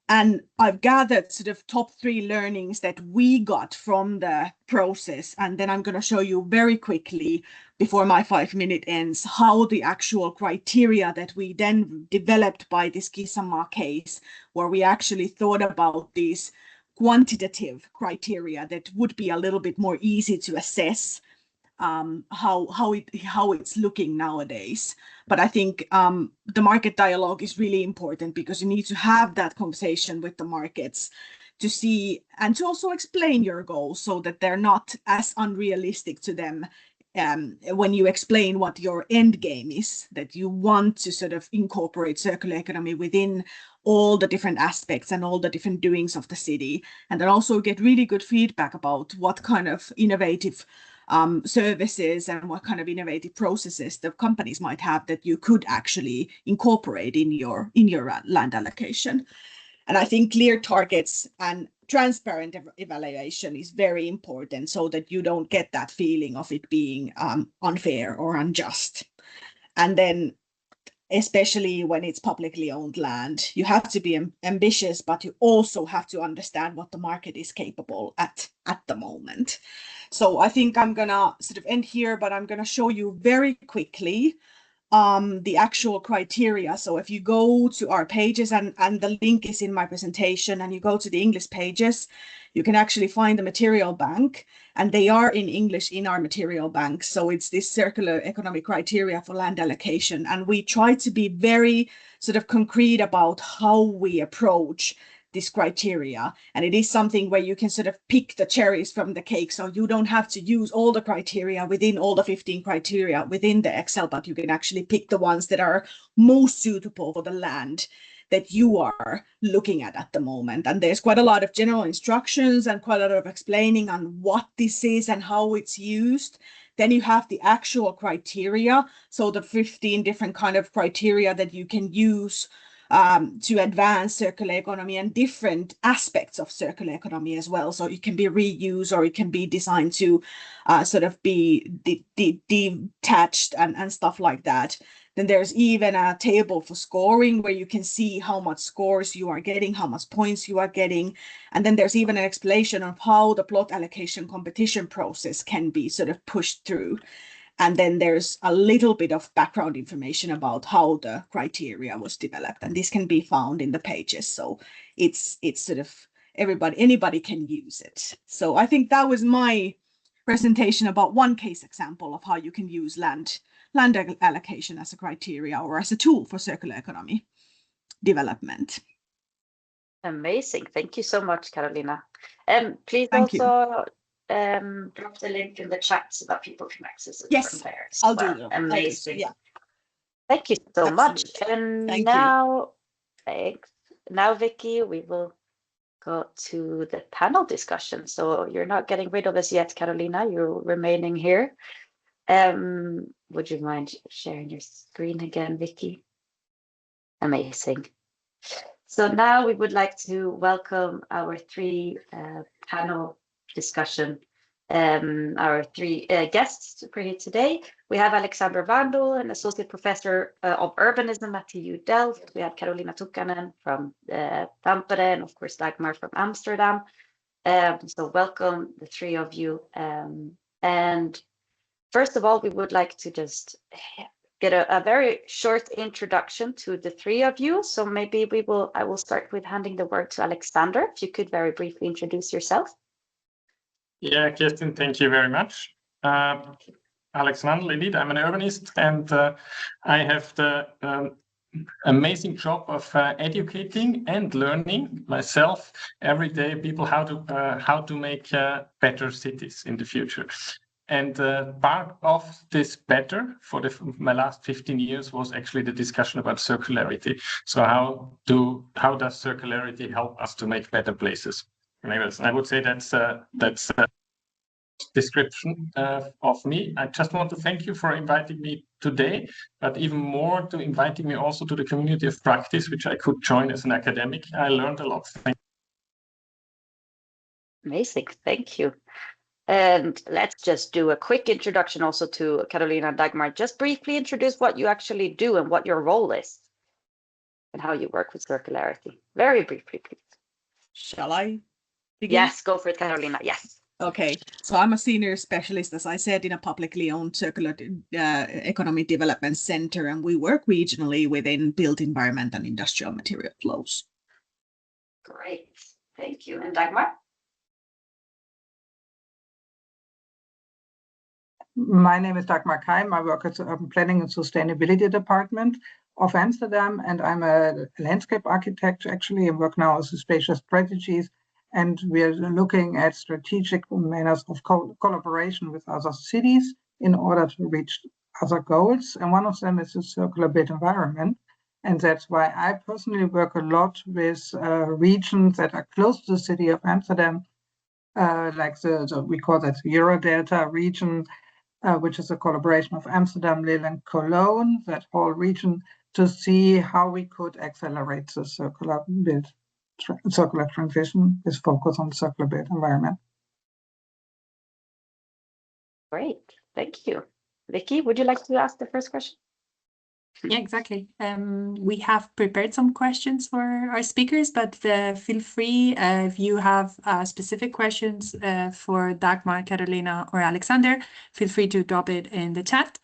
And I've gathered sort of top 3 learnings that we got from the process. And then I'm going to show you very quickly, before my 5-minute ends, how the actual criteria that we then developed by this Kisama case, where we actually thought about these quantitative criteria that would be a little bit more easy to assess how it's looking nowadays. But I think the market dialogue is really important, because you need to have that conversation with the markets to see and to also explain your goals so that they're not as unrealistic to them when you explain what your end game is, that you want to sort of incorporate circular economy within all the different aspects and all the different doings of the city, and then also get really good feedback about what kind of innovative services and what kind of innovative processes the companies might have that you could actually incorporate in your land allocation. And I think clear targets and transparent evaluation is very important, so that you don't get that feeling of it being unfair or unjust. And then especially when it's publicly owned land, you have to be ambitious, but you also have to understand what the market is capable at the moment. So I think I'm gonna sort of end here, but I'm gonna show you very quickly the actual criteria. So if you go to our pages, and the link is in my presentation, and you go to the English pages, you can actually find the material bank, and they are in English in our material bank. So it's this circular economic criteria for land allocation. And we try to be very sort of concrete about how we approach this criteria. And it is something where you can sort of pick the cherries from the cake. So you don't have to use all the criteria within all the 15 criteria within the Excel, but you can actually pick the ones that are most suitable for the land that you are looking at the moment. And there's quite a lot of general instructions and quite a lot of explaining on what this is and how it's used. Then you have the actual criteria. So the 15 different kind of criteria that you can use to advance circular economy and different aspects of circular economy as well. So it can be reuse, or it can be designed to sort of be detached and stuff like that. Then there's even a table for scoring where you can see how much scores you are getting, how much points you are getting. And then there's even an explanation of how the plot allocation competition process can be sort of pushed through. And then there's a little bit of background information about how the criteria was developed. And this can be found in the pages. So it's sort of anybody can use it. So I think that was my presentation about one case example of how you can use land allocation as a criteria or as a tool for circular economy development. Amazing. Thank you so much, Carolina. Please Thank you. also drop the link in the chat so that people can access it Yes, from there. I'll do that. Amazing. Yeah. Thank you so much. Absolutely. And Thank now, now, Vicky, we will go to the panel discussion. So you're not getting rid of us yet, Carolina. You're remaining here. Would you mind sharing your screen again, Vicky? Amazing. So now we would like to welcome our three panel discussion, our three guests for here today. We have Alexander Vandal, an associate professor of urbanism at TU Delft. We have Carolina Tukkanen from Tampere, and of course Dagmar from Amsterdam. So welcome the three of you. And first of all, we would like to just get a very short introduction to the three of you. So maybe I will start with handing the word to Alexander. If you could very briefly introduce yourself. Yeah, Kirsten, thank you very much. Alexander, indeed, I'm an urbanist, and I have the amazing job of educating and learning myself every day people how to make better cities in the future. And part of this better for my last 15 years was actually the discussion about circularity. So how does circularity help us to make better places? And I would say that's a description of me. I just want to thank you for inviting me today, but even more to inviting me also to the community of practice, which I could join as an academic. I learned a lot. Amazing, thank you. And let's just do a quick introduction also to Carolina and Dagmar. Just briefly introduce what you actually do and what your role is and how you work with circularity. Very briefly, please. Shall I begin? Yes, go for it, Carolina. Yes. Okay, so I'm a senior specialist, as I said, in a publicly owned circular economy development center, and we work regionally within built environment and industrial material flows. Great, thank you. And Dagmar? My name is Dagmar Keim. I work at the Urban Planning and Sustainability Department of Amsterdam, and I'm a landscape architect actually, and work now as a spatial strategies. And we're looking at strategic manners of collaboration with other cities in order to reach other goals. And one of them is the circular built environment. And that's why I personally work a lot with regions that are close to the city of Amsterdam, like we call that the Euro Delta region, which is a collaboration of Amsterdam, Lille, and Cologne, that whole region, to see how we could accelerate the circular transition with focus on circular built environment. Great, thank you. Vicky, would you like to ask the first question? Yeah, exactly. We have prepared some questions for our speakers, but feel free if you have specific questions for Dagmar, Carolina, or Alexander, feel free to drop it in the chat.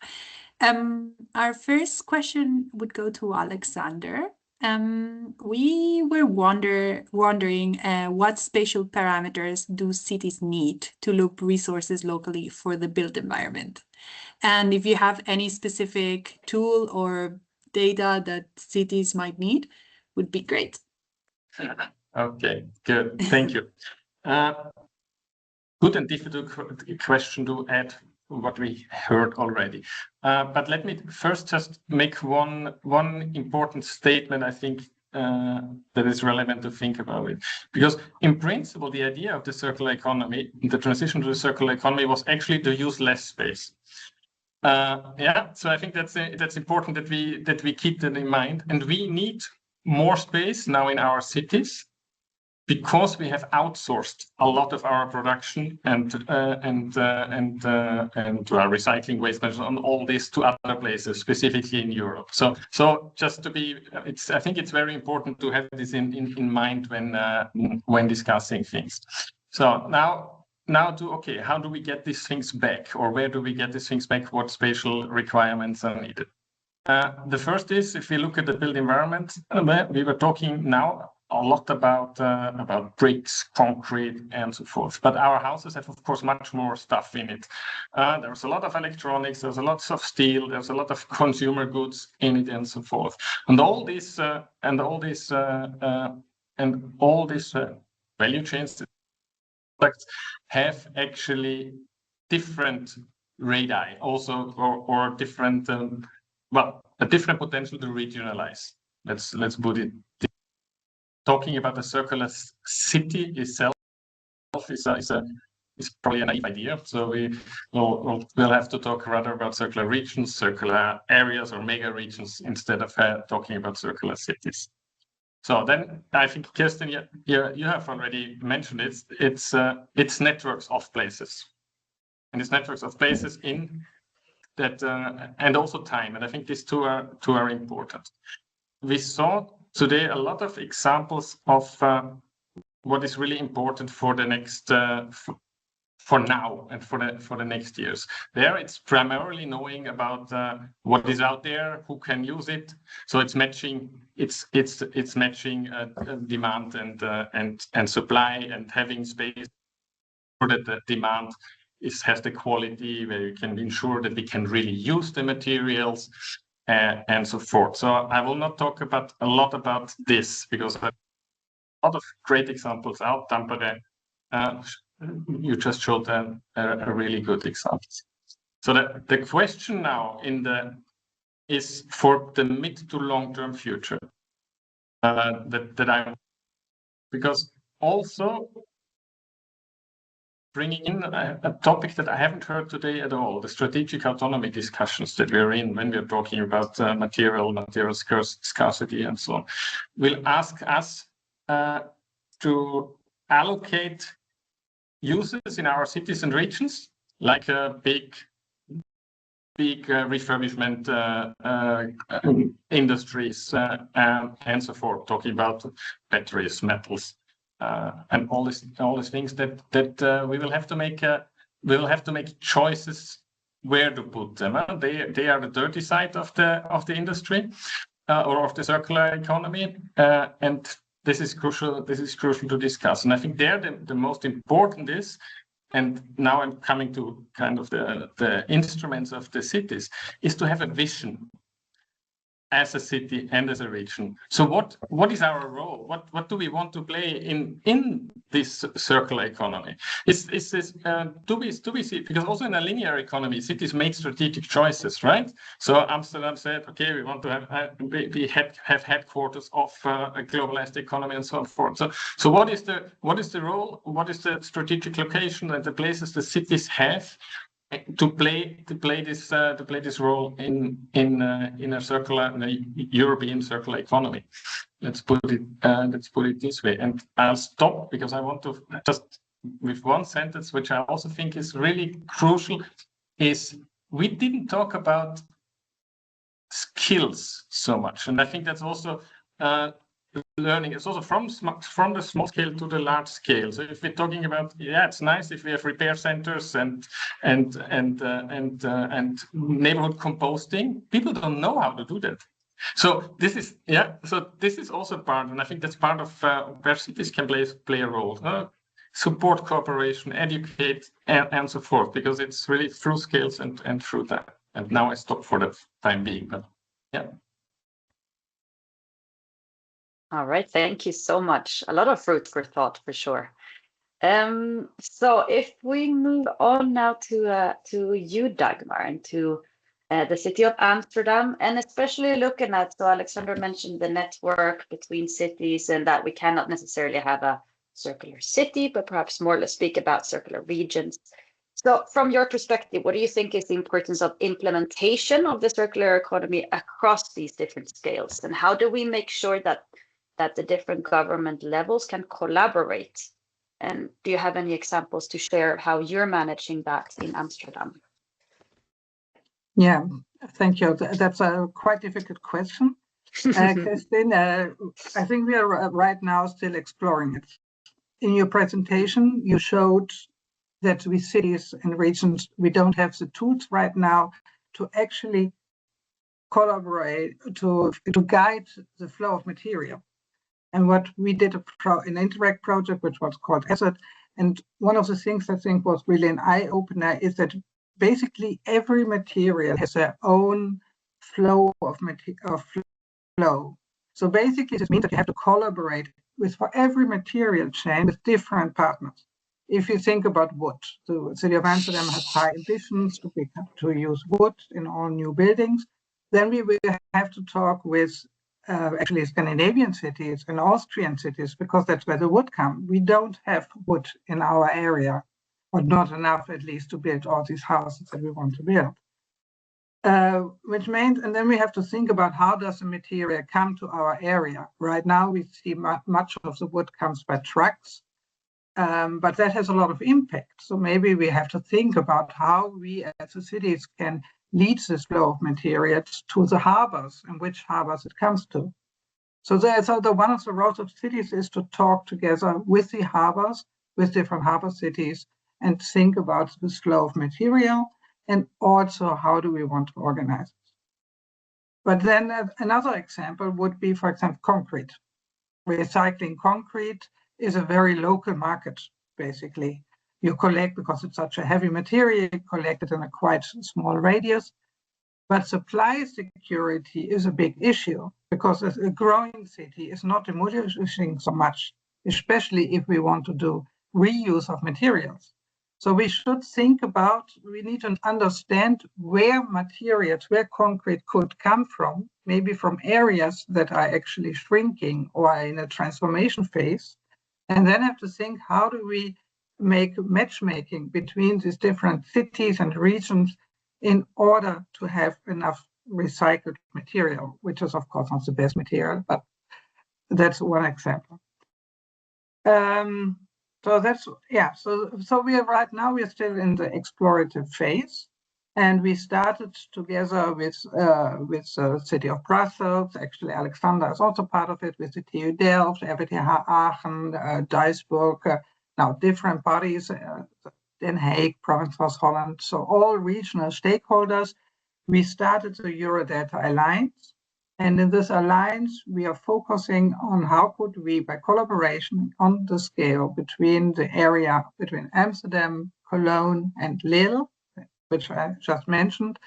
Our first question would go to Alexander. We were wondering what spatial parameters do cities need to loop resources locally for the built environment? And if you have any specific tool or data that cities might need, would be great. Okay, good. Thank you. Good and difficult question to add what we heard already. But let me first just make one important statement, I think, that is relevant to think about it. Because in principle, the idea of the circular economy, the transition to the circular economy, was actually to use less space. So I think that's important that we keep that in mind, and we need more space now in our cities because we have outsourced a lot of our production and recycling, waste management, and all this to other places, specifically in Europe. So just to be, I think it's very important to have this in mind when discussing things. So now okay, how do we get these things back, or where do we get these things back? What spatial requirements are needed? The first is, if we look at the built environment, we were talking now a lot about bricks, concrete, and so forth. But our houses have, of course, much more stuff in it. There's a lot of electronics, there's a lot of steel, there's a lot of consumer goods in it, and so forth. And all these value chains products have actually different radii, also, or different. A different potential to regionalize. Let's put it. Talking about the circular city itself is probably a naive idea. So we'll have to talk rather about circular regions, circular areas, or mega regions instead of talking about circular cities. So then I think, Kirsten, you have already mentioned it. It's networks of places, and it's networks of places in that, and also time. And I think these two are important. We saw today a lot of examples of what is really important for the next, for now and for the next years. There, it's primarily knowing about what is out there, who can use it. So it's matching, it's matching demand and supply, and having space so that the demand has the quality where you can ensure that we can really use the materials and so forth. So I will not talk a lot about this because a lot of great examples out. Tampere, you just showed a really good example. So the question now is for the mid to long term future because also bringing in a topic that I haven't heard today at all, the strategic autonomy discussions that we're in when we're talking about material scarcity and so on, will ask us to allocate uses in our cities and regions, like big refurbishment industries and so forth, talking about batteries, metals, and all these things that we will have to make choices where to put them. They are the dirty side of the industry or of the circular economy, and this is crucial. This is crucial to discuss. And I think there the most important is, and now I'm coming to kind of the instruments of the cities, is to have a vision as a city and as a region. So what is our role? What do we want to play in this circular economy? Is this do we see, because also in a linear economy, cities make strategic choices, right? So Amsterdam said, okay, we want to have headquarters of a globalized economy and so forth. So what is the role? What is the strategic location and the places the cities have to play this role in a circular, European circular economy? Let's put it this way. And I'll stop because I want to just with one sentence, which I also think is really crucial, is we didn't talk about skills so much, and I think that's also learning. It's also from the small scale to the large scale. So if we're talking about, it's nice if we have repair centers and neighborhood composting. People don't know how to do that. So this is also part, and I think that's part of where cities can play a role. Support cooperation, educate, and so forth, because it's really through skills and through that. And now I stop for the time being, but yeah. All right, thank you so much. A lot of food for thought, for sure. So if we move on now to you, Dagmar, and to the city of Amsterdam, and especially looking at, so Alexander mentioned the network between cities and that we cannot necessarily have a circular city, but perhaps more, let's speak about circular regions. So from your perspective, what do you think is the importance of implementation of the circular economy across these different scales? And how do we make sure that the different government levels can collaborate? And do you have any examples to share how you're managing that in Amsterdam? Yeah, thank you. That's a quite difficult question. Christine, I think we are right now still exploring it. In your presentation, you showed that we cities and regions, we don't have the tools right now to actually collaborate, to guide the flow of material. And what we did an Interact project, which was called Asset. And one of the things I think was really an eye-opener is that basically every material has their own flow of flow. So basically this means that you have to collaborate with, for every material chain, with different partners. If you think about wood, the City of Amsterdam has high ambitions to use wood in all new buildings. Then we will have to talk with actually Scandinavian cities and Austrian cities, because that's where the wood comes. We don't have wood in our area, or not enough at least, to build all these houses that we want to build. Which means, and then we have to think about how does the material come to our area. Right now we see much of the wood comes by trucks, but that has a lot of impact. So maybe we have to think about how we as the cities can lead this flow of materials to the harbors and which harbors it comes to. So one of the roles of cities is to talk together with the harbors, with different harbor cities, and think about this flow of material, and also how do we want to organize it. But then another example would be, for example, concrete. Recycling concrete is a very local market, basically. You collect, because it's such a heavy material, you collect it in a quite small radius. But supply security is a big issue, because a growing city is not demolishing so much, especially if we want to do reuse of materials. So we should think about, we need to understand where materials, where concrete could come from, maybe from areas that are actually shrinking or are in a transformation phase. And then have to think, how do we make matchmaking between these different cities and regions in order to have enough recycled material, which is of course not the best material, but that's one example. So that's, yeah, so we are right now, we are still in the explorative phase, and we started together with the city of Brussels. Actually, Alexander is also part of it, with the TU Delft, RWTH Aachen, Duisburg, now different bodies, Den Haag, Province of Holland, so all regional stakeholders. We started the Eurodata Alliance, and in this alliance, we are focusing on how could we, by collaboration on the scale between the area between Amsterdam, Cologne, and Lille, which I just mentioned,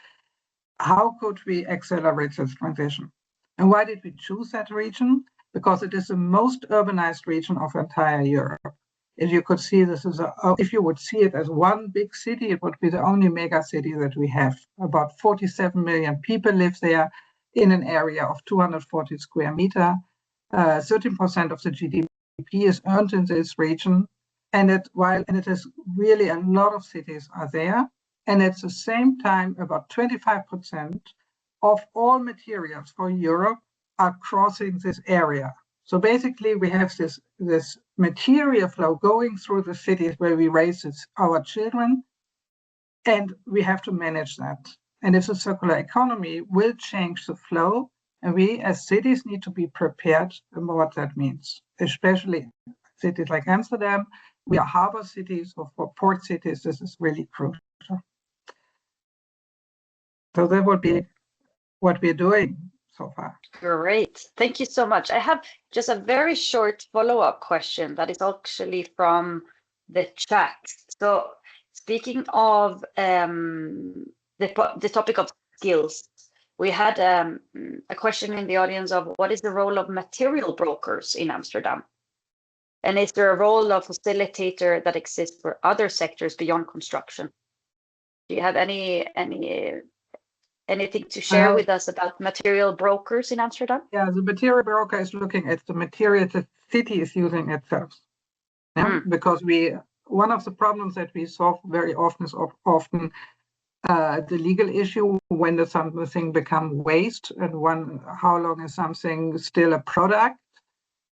how could we accelerate this transition? And why did we choose that region? Because it is the most urbanized region of entire Europe. If you could see this as if you would see it as one big city, it would be the only mega city that we have. About 47 million people live there in an area of 240 square meters. 13% of the GDP is earned in this region. And it is really a lot of cities are there. And at the same time, about 25% of all materials for Europe are crossing this area. So basically, we have this material flow going through the cities where we raise our children, and we have to manage that. And if the circular economy will change the flow, and we as cities need to be prepared for what that means, especially cities like Amsterdam. We are harbor cities, or for port cities, this is really crucial. So that would be what we're doing so far. Great. Thank you so much. I have just a very short follow-up question that is actually from the chat. So speaking of the topic of skills, we had a question in the audience of what is the role of material brokers in Amsterdam? And is there a role of facilitator that exists for other sectors beyond construction? Do you have anything to share with us about material brokers in Amsterdam? Yeah, the material broker is looking at the material the city is using itself. Yeah? Because one of the problems that we solve very often is often the legal issue. When does something become waste, and how long is something still a product?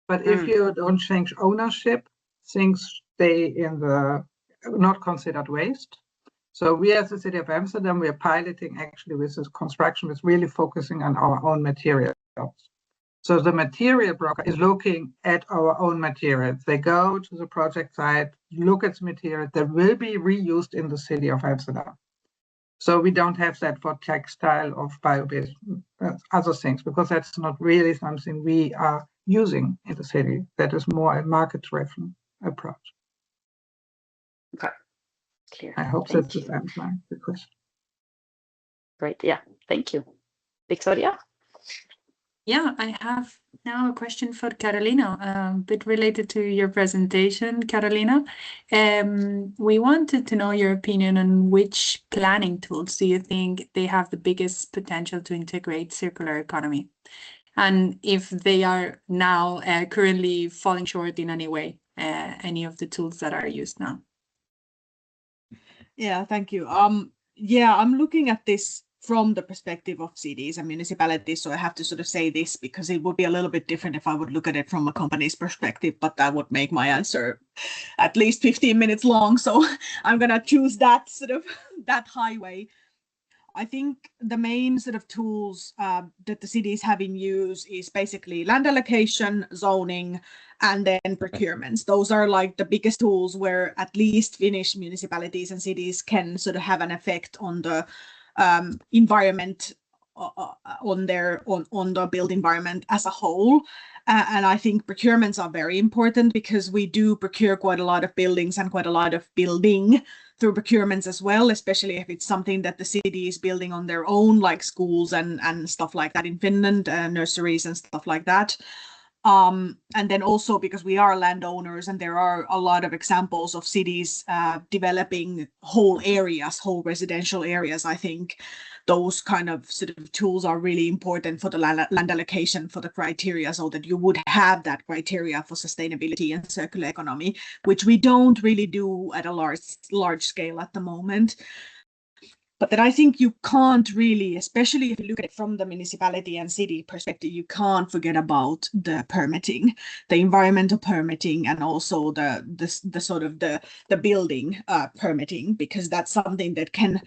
But if you don't change ownership, things stay in the not considered waste. So we as the City of Amsterdam, we are piloting actually with this construction, with really focusing on our own materials. So the material broker is looking at our own materials. They go to the project site, look at the material that will be reused in the City of Amsterdam. So we don't have that for textile or bio-based other things, because that's not really something we are using in the city. That is more a market-driven approach. Okay, clear. I hope that this answers the question. Great, yeah, thank you. Victoria? Yeah, I have now a question for Carolina, a bit related to your presentation, Carolina. We wanted to know your opinion on which planning tools do you think they have the biggest potential to integrate circular economy, and if they are now currently falling short in any way, any of the tools that are used now. Yeah, thank you. Yeah, I'm looking at this from the perspective of cities and municipalities, so I have to sort of say this because it would be a little bit different if I would look at it from a company's perspective, but that would make my answer at least 15 minutes long, so I'm gonna choose that sort of that highway. I think the main sort of tools that the cities have in use is basically land allocation, zoning, and then procurements. Those are like the biggest tools where at least Finnish municipalities and cities can sort of have an effect on the environment, on the built environment as a whole. And I think procurements are very important because we do procure quite a lot of buildings and quite a lot of building through procurements as well, especially if it's something that the city is building on their own, like schools and stuff like that in Finland, nurseries and stuff like that. And then also because we are landowners and there are a lot of examples of cities developing whole areas, whole residential areas, I think those kind of sort of tools are really important for the land allocation, for the criteria, so that you would have that criteria for sustainability and circular economy, which we don't really do at a large scale at the moment. But then I think you can't really, especially if you look at it from the municipality and city perspective, you can't forget about the permitting, the environmental permitting, and also the sort of the building permitting, because that's something that can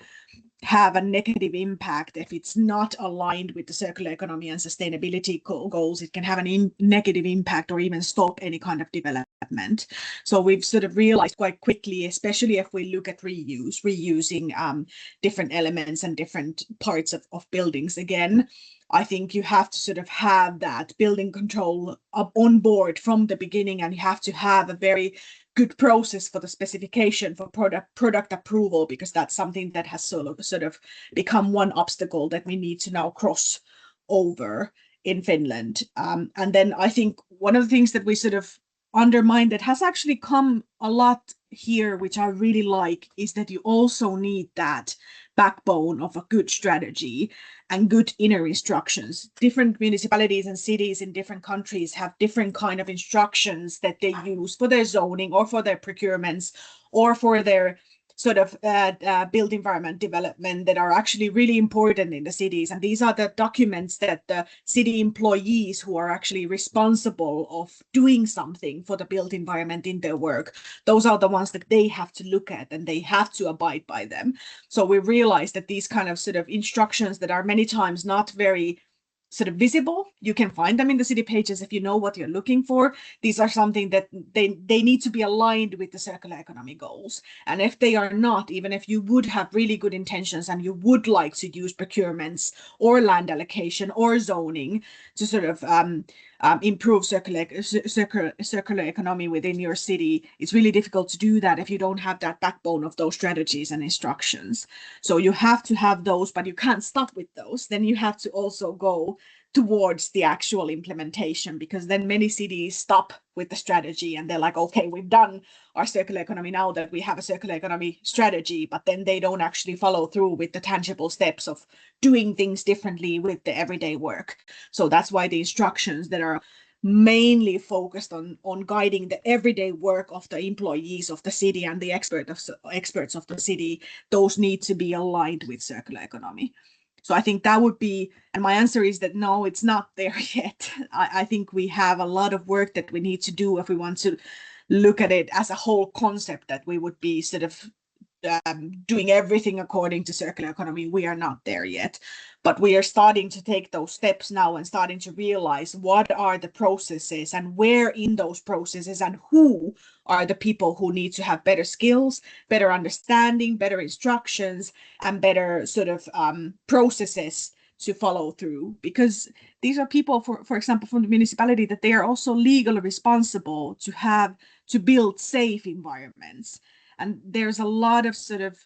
have a negative impact if it's not aligned with the circular economy and sustainability goals. It can have a negative impact or even stop any kind of development. So we've sort of realized quite quickly, especially if we look at reusing different elements and different parts of buildings again, I think you have to sort of have that building control on board from the beginning, and you have to have a very good process for the specification for product approval, because that's something that has sort of become one obstacle that we need to now cross over in Finland. And then I think one of the things that we sort of undermine that has actually come a lot here, which I really like, is that you also need that backbone of a good strategy and good inner instructions. Different municipalities and cities in different countries have different kind of instructions that they use for their zoning or for their procurements or for their sort of built environment development that are actually really important in the cities. And these are the documents that the city employees who are actually responsible of doing something for the built environment in their work, those are the ones that they have to look at and they have to abide by them. So we realize that these kind of sort of instructions that are many times not very sort of visible, you can find them in the city pages if you know what you're looking for. These are something that they need to be aligned with the circular economy goals. And if they are not, even if you would have really good intentions and you would like to use procurements or land allocation or zoning to sort of improve circular economy within your city, it's really difficult to do that if you don't have that backbone of those strategies and instructions. So you have to have those, but you can't stop with those. Then you have to also go towards the actual implementation, because then many cities stop with the strategy and they're like, okay, we've done our circular economy now that we have a circular economy strategy, but then they don't actually follow through with the tangible steps of doing things differently with the everyday work. So that's why the instructions that are mainly focused on guiding the everyday work of the employees of the city and the experts of the city. Those need to be aligned with circular economy. So I think that would be, and my answer is that no, it's not there yet. I think we have a lot of work that we need to do if we want to look at it as a whole concept, that we would be sort of doing everything according to circular economy. We are not there yet, but we are starting to take those steps now and starting to realize what are the processes and where in those processes and who are the people who need to have better skills, better understanding, better instructions, and better sort of processes to follow through. Because these are people, for example, from the municipality, that they are also legally responsible to build safe environments. And there's a lot of sort of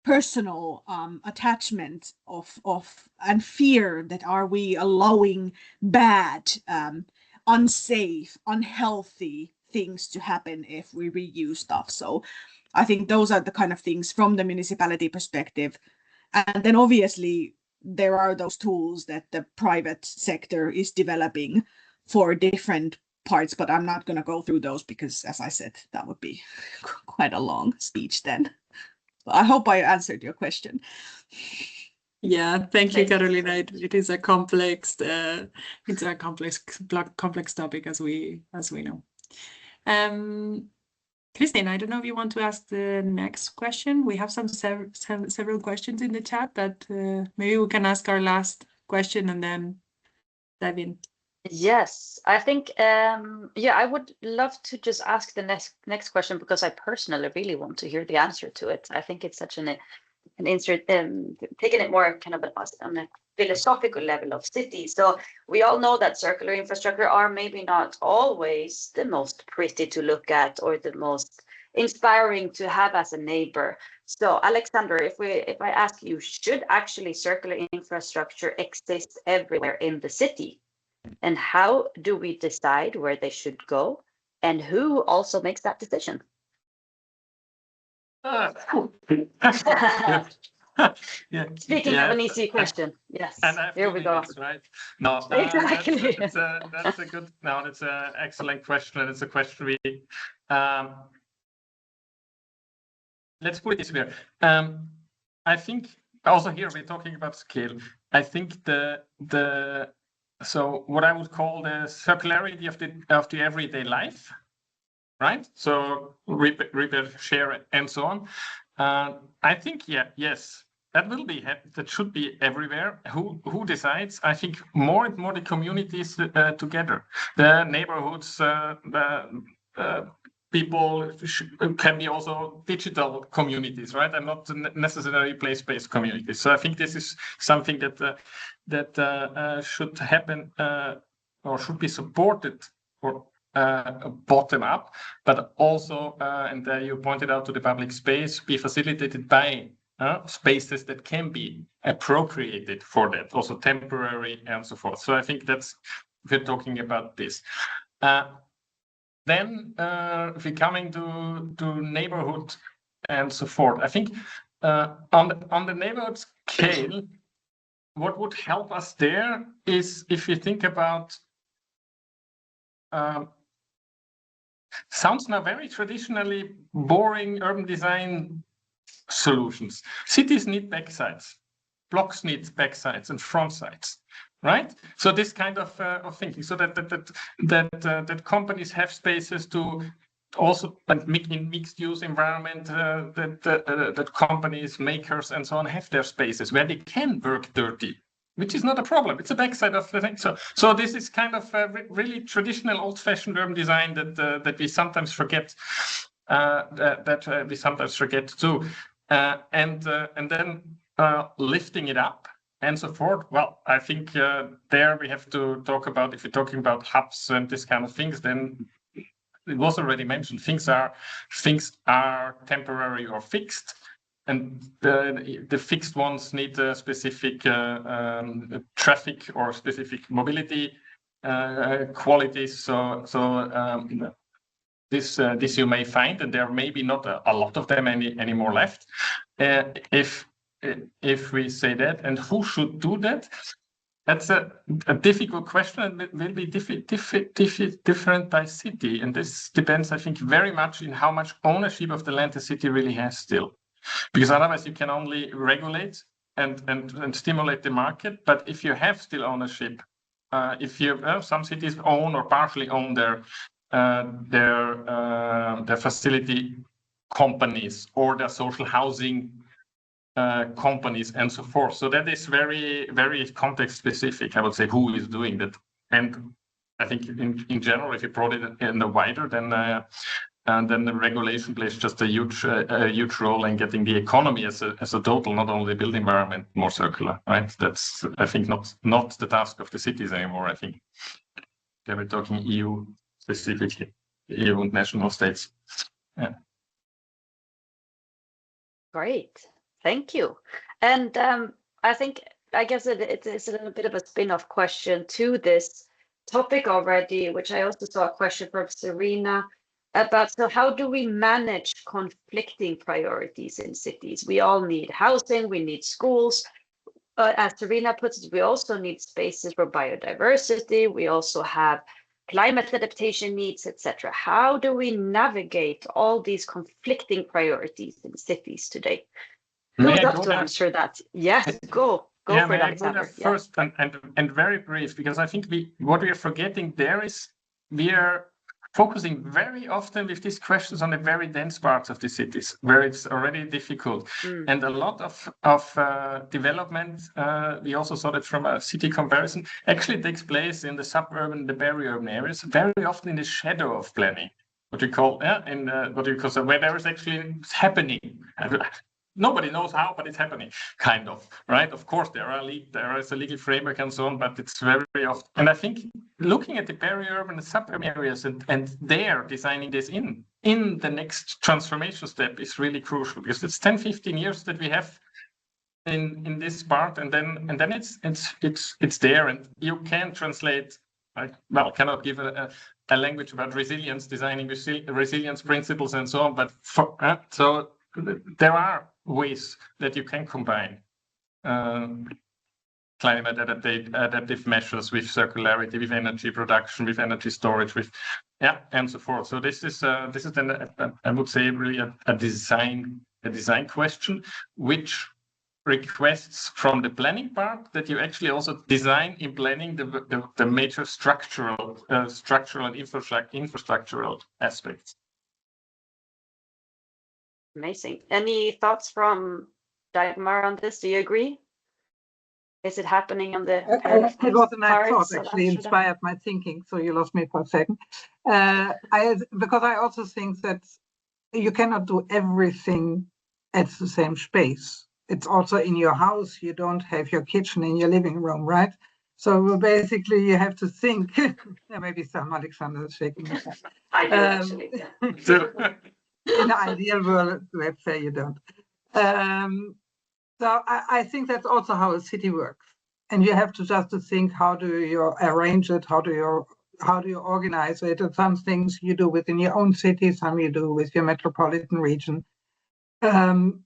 personal attachment of and fear that are we allowing bad, unsafe, unhealthy things to happen if we reuse stuff. So I think those are the kind of things from the municipality perspective. And then obviously there are those tools that the private sector is developing for different parts, but I'm not going to go through those because, as I said, that would be quite a long speech then. But I hope I answered your question. Yeah, thank you, Carolina. It is a complex, complex topic, as we know. Christine, I don't know if you want to ask the next question. We have several questions in the chat that maybe we can ask our last question and then dive in. Yes, I think, yeah, I would love to just ask the next question, because I personally really want to hear the answer to it. I think it's such an insert, taking it more kind of on a philosophical level of cities. So we all know that circular infrastructure are maybe not always the most pretty to look at or the most inspiring to have as a neighbor. So Alexander, if I ask you, should actually circular infrastructure exist everywhere in the city? And how do we decide where they should go? And who also makes that decision? Yeah. Speaking of an easy question, yes. And I have here we go. Minutes, right? No, exactly. That's a good. No, it's an excellent question, and it's a question we. Let's put it this way. I think also here we're talking about scale. I think so what I would call the circularity of the everyday life, right? So repair, share, and so on. I think yes, that should be everywhere. Who decides? I think more and more the communities together, the neighborhoods, people can be also digital communities, right? And not necessarily place-based communities. So I think this is something that should happen or should be supported or bottom up, but also, and you pointed out to the public space, be facilitated by spaces that can be appropriated for that, also temporary and so forth. So I think we're talking about this. Then if we're coming to neighborhood and so forth, I think on the neighborhood scale, what would help us there is if you think about sounds now very traditionally boring urban design solutions. Cities need backsides, blocks need backsides and front sides, right? So this kind of thinking, so that companies have spaces to also, and in mixed use environment, that companies, makers, and so on have their spaces where they can work dirty, which is not a problem. It's a backside of the thing. So this is kind of really traditional, old-fashioned urban design that we sometimes forget. We sometimes forget too, and then lifting it up and so forth. Well, I think there we have to talk about, if you're talking about hubs and this kind of things, then it was already mentioned. Things are temporary or fixed. And the fixed ones need a specific traffic or specific mobility qualities. So this you may find, and there may be not a lot of them anymore left. If we say that, and who should do that? That's a difficult question, and it will be different by city. And this depends, I think, very much in how much ownership of the land the city really has still. Because otherwise you can only regulate and stimulate the market. But if you have still ownership, if you some cities own or partially own their facility companies or their social housing companies and so forth. So that is very, very context specific, I would say, who is doing that. And I think in general, if you brought it in the wider, then the regulation plays just a huge role in getting the economy as a total, not only the built environment, more circular, right? That's, I think, not the task of the cities anymore. I think we're talking EU specifically, EU and national states. Yeah. Great. Thank you. And I guess it is a little bit of a spin-off question to this topic already, which I also saw a question from Serena about, so how do we manage conflicting priorities in cities? We all need housing, we need schools. As Serena puts it, we also need spaces for biodiversity. We also have climate adaptation needs, etc. How do we navigate all these conflicting priorities in cities today? Who's up to answer that? Yes, go for it, Alexander. First, and very brief, because I think what we are forgetting there is we are focusing very often with these questions on the very dense parts of the cities where it's already difficult. And a lot of development, we also saw that from a city comparison, actually takes place in the suburban, the peri-urban areas, very often in the shadow of planning. What you call, where there is actually happening. Nobody knows how, but it's happening, kind of, right? Of course, there is a legal framework and so on, but it's very often. And I think looking at the peri-urban and suburban areas and there designing this in the next transformation step is really crucial, because it's 10, 15 years that we have in this part, and then it's there, and you can translate. Cannot give a language about resilience, designing resilience principles and so on, but so there are ways that you can combine climate adaptive measures with circularity, with energy production, with energy storage, and so forth. So this is then I would say really a design question, which requests from the planning part that you actually also design in planning the major structural and infrastructural aspects. Amazing. Any thoughts from Dagmar on this? Do you agree? Is it happening on the it was a nice thought, actually inspired my thinking, so you lost me for a second. Because I also think that you cannot do everything at the same space. It's also in your house, you don't have your kitchen in your living room, right? So basically you have to think. Maybe some Alexander is shaking his head. I do, actually. Yeah. In the ideal world, let's say you don't. So I think that's also how a city works. And you have to just think, how do you arrange it? How do you organize it? And some things you do within your own city, some you do with your metropolitan region. And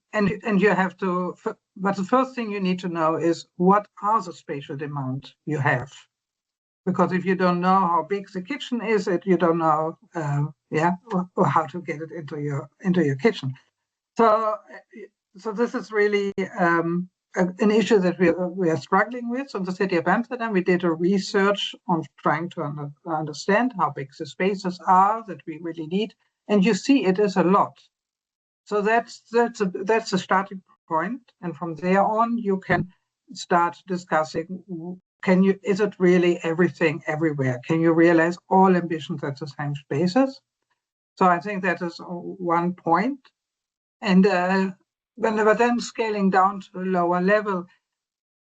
you have to, but the first thing you need to know is what are the spatial demand you have? Because if you don't know how big the kitchen is, you don't know, or how to get it into your kitchen. So this is really an issue that we are struggling with. So in the city of Amsterdam, we did a research on trying to understand how big the spaces are that we really need, and you see it is a lot. So that's a starting point, and from there on you can start discussing. Is it really everything everywhere? Can you realize all ambitions at the same spaces? So I think that is one point. And when we're then scaling down to a lower level,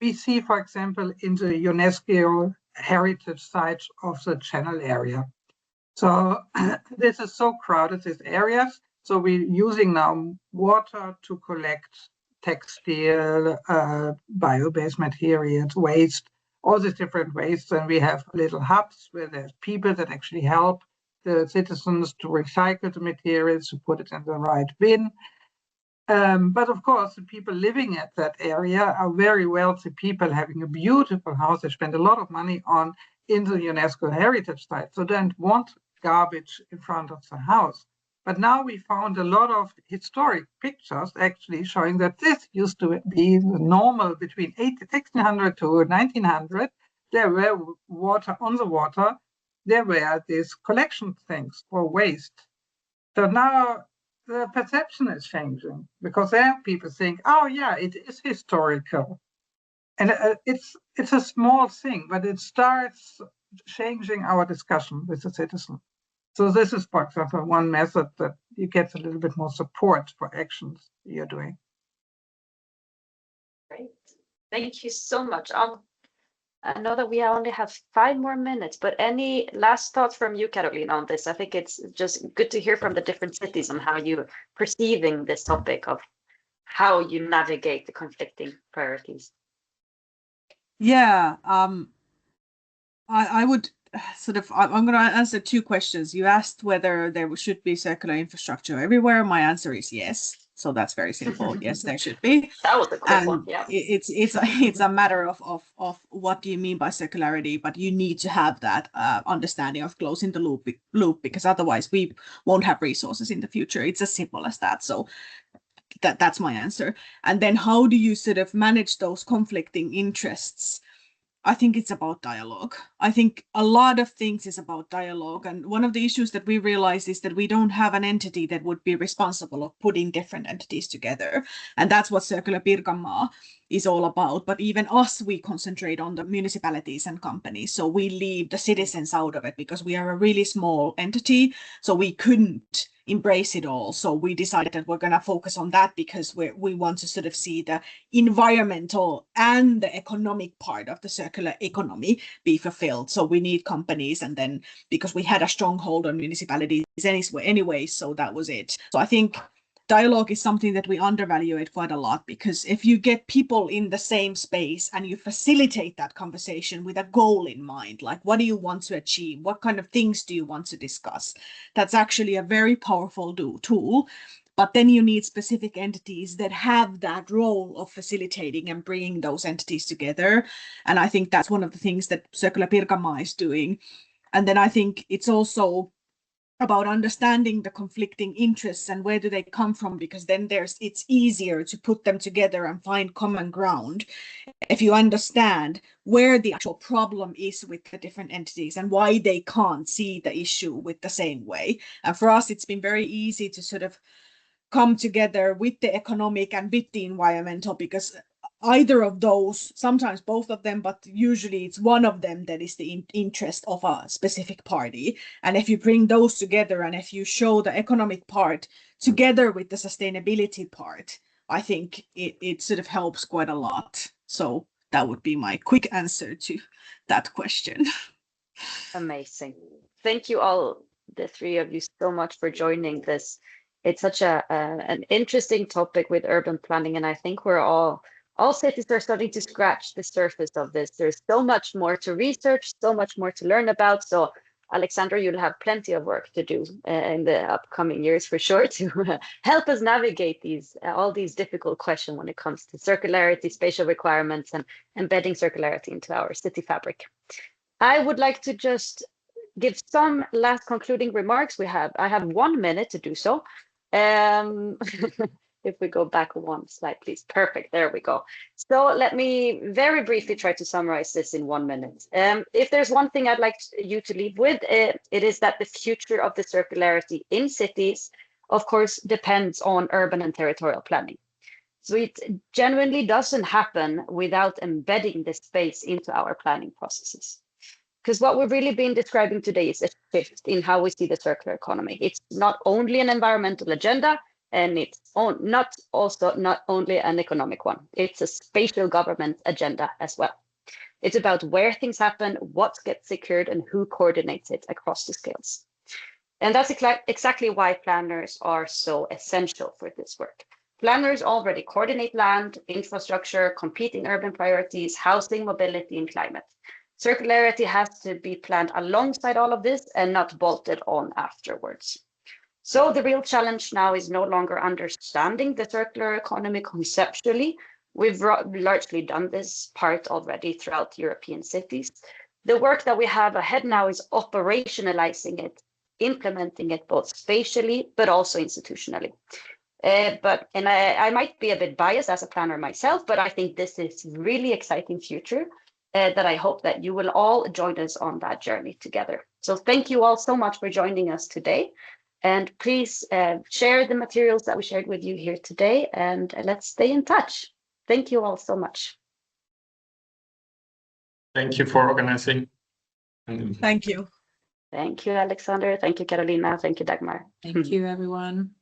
we see, for example, in the UNESCO heritage site of the Channel area. So this is so crowded, these areas. So we're using now water to collect textile, bio-based materials, waste, all these different ways. And we have little hubs where there's people that actually help the citizens to recycle the materials, to put it in the right bin. But of course, the people living at that area are very wealthy people having a beautiful house they spend a lot of money on in the UNESCO heritage site. So they don't want garbage in front of the house. But now we found a lot of historic pictures actually showing that this used to be the normal between 1600 to 1900. There were water on the water. There were these collection things for waste. So now the perception is changing because there people think, oh yeah, it is historical. And it's a small thing, but it starts changing our discussion with the citizen. So this is, for example, one method that you get a little bit more support for actions you're doing. Great. Thank you so much. I know that we only have 5 more minutes, but any last thoughts from you, Caroline, on this? I think it's just good to hear from the different cities on how you're perceiving this topic of how you navigate the conflicting priorities. Yeah, I would I'm going to answer 2 questions. You asked whether there should be circular infrastructure everywhere. My answer is yes. So that's very simple. Yes, there should be. That was a quick one. Yeah. It's a matter of what do you mean by circularity, but you need to have that understanding of closing the loop because otherwise we won't have resources in the future. It's as simple as that. So that's my answer. And then how do you sort of manage those conflicting interests? I think it's about dialogue. I think a lot of things is about dialogue. And one of the issues that we realized is that we don't have an entity that would be responsible of putting different entities together. And that's what Circular Pirkanmaa is all about. But even us, we concentrate on the municipalities and companies. So we leave the citizens out of it because we are a really small entity. So we couldn't embrace it all. So we decided that we're going to focus on that because we want to sort of see the environmental and the economic part of the circular economy be fulfilled. So we need companies, and then because we had a stronghold on municipalities anyway, so that was it. So I think dialogue is something that we undervalue quite a lot, because if you get people in the same space and you facilitate that conversation with a goal in mind, like what do you want to achieve? What kind of things do you want to discuss? That's actually a very powerful tool. But then you need specific entities that have that role of facilitating and bringing those entities together. And I think that's one of the things that Circular Pirkanmaa is doing. And then I think it's also about understanding the conflicting interests and where do they come from, because then it's easier to put them together and find common ground if you understand where the actual problem is with the different entities and why they can't see the issue with the same way. And for us, it's been very easy to sort of come together with the economic and with the environmental, because either of those, sometimes both of them, but usually it's one of them that is the interest of a specific party. And if you bring those together and if you show the economic part together with the sustainability part, I think it sort of helps quite a lot. So that would be my quick answer to that question. Amazing. Thank you all, the 3 of you, so much for joining this. It's such an interesting topic with urban planning, and I think we're all cities are starting to scratch the surface of this. There's so much more to research, so much more to learn about. So Alexandra, you'll have plenty of work to do in the upcoming years for sure to help us navigate all these difficult questions when it comes to circularity, spatial requirements, and embedding circularity into our city fabric. I would like to just give some last concluding remarks. I have 1 minute to do so. If we go back 1 slide, please. Perfect. There we go. So let me very briefly try to summarize this in 1 minute. If there's one thing I'd like you to leave with, it is that the future of the circularity in cities, of course, depends on urban and territorial planning. So it genuinely doesn't happen without embedding this space into our planning processes. Because what we've really been describing today is a shift in how we see the circular economy. It's not only an environmental agenda, and it's not only an economic one. It's a spatial government agenda as well. It's about where things happen, what gets secured, and who coordinates it across the scales. And that's exactly why planners are so essential for this work. Planners already coordinate land, infrastructure, competing urban priorities, housing, mobility, and climate. Circularity has to be planned alongside all of this and not bolted on afterwards. So the real challenge now is no longer understanding the circular economy conceptually. We've largely done this part already throughout European cities. The work that we have ahead now is operationalizing it, implementing it both spatially, but also institutionally. I might be a bit biased as a planner myself, but I think this is really exciting future that I hope that you will all join us on that journey together. So thank you all so much for joining us today. And please share the materials that we shared with you here today, and let's stay in touch. Thank you all so much. Thank you for organizing. Thank you. Thank you, Alexander. Thank you, Carolina. Thank you, Dagmar. Thank you, everyone.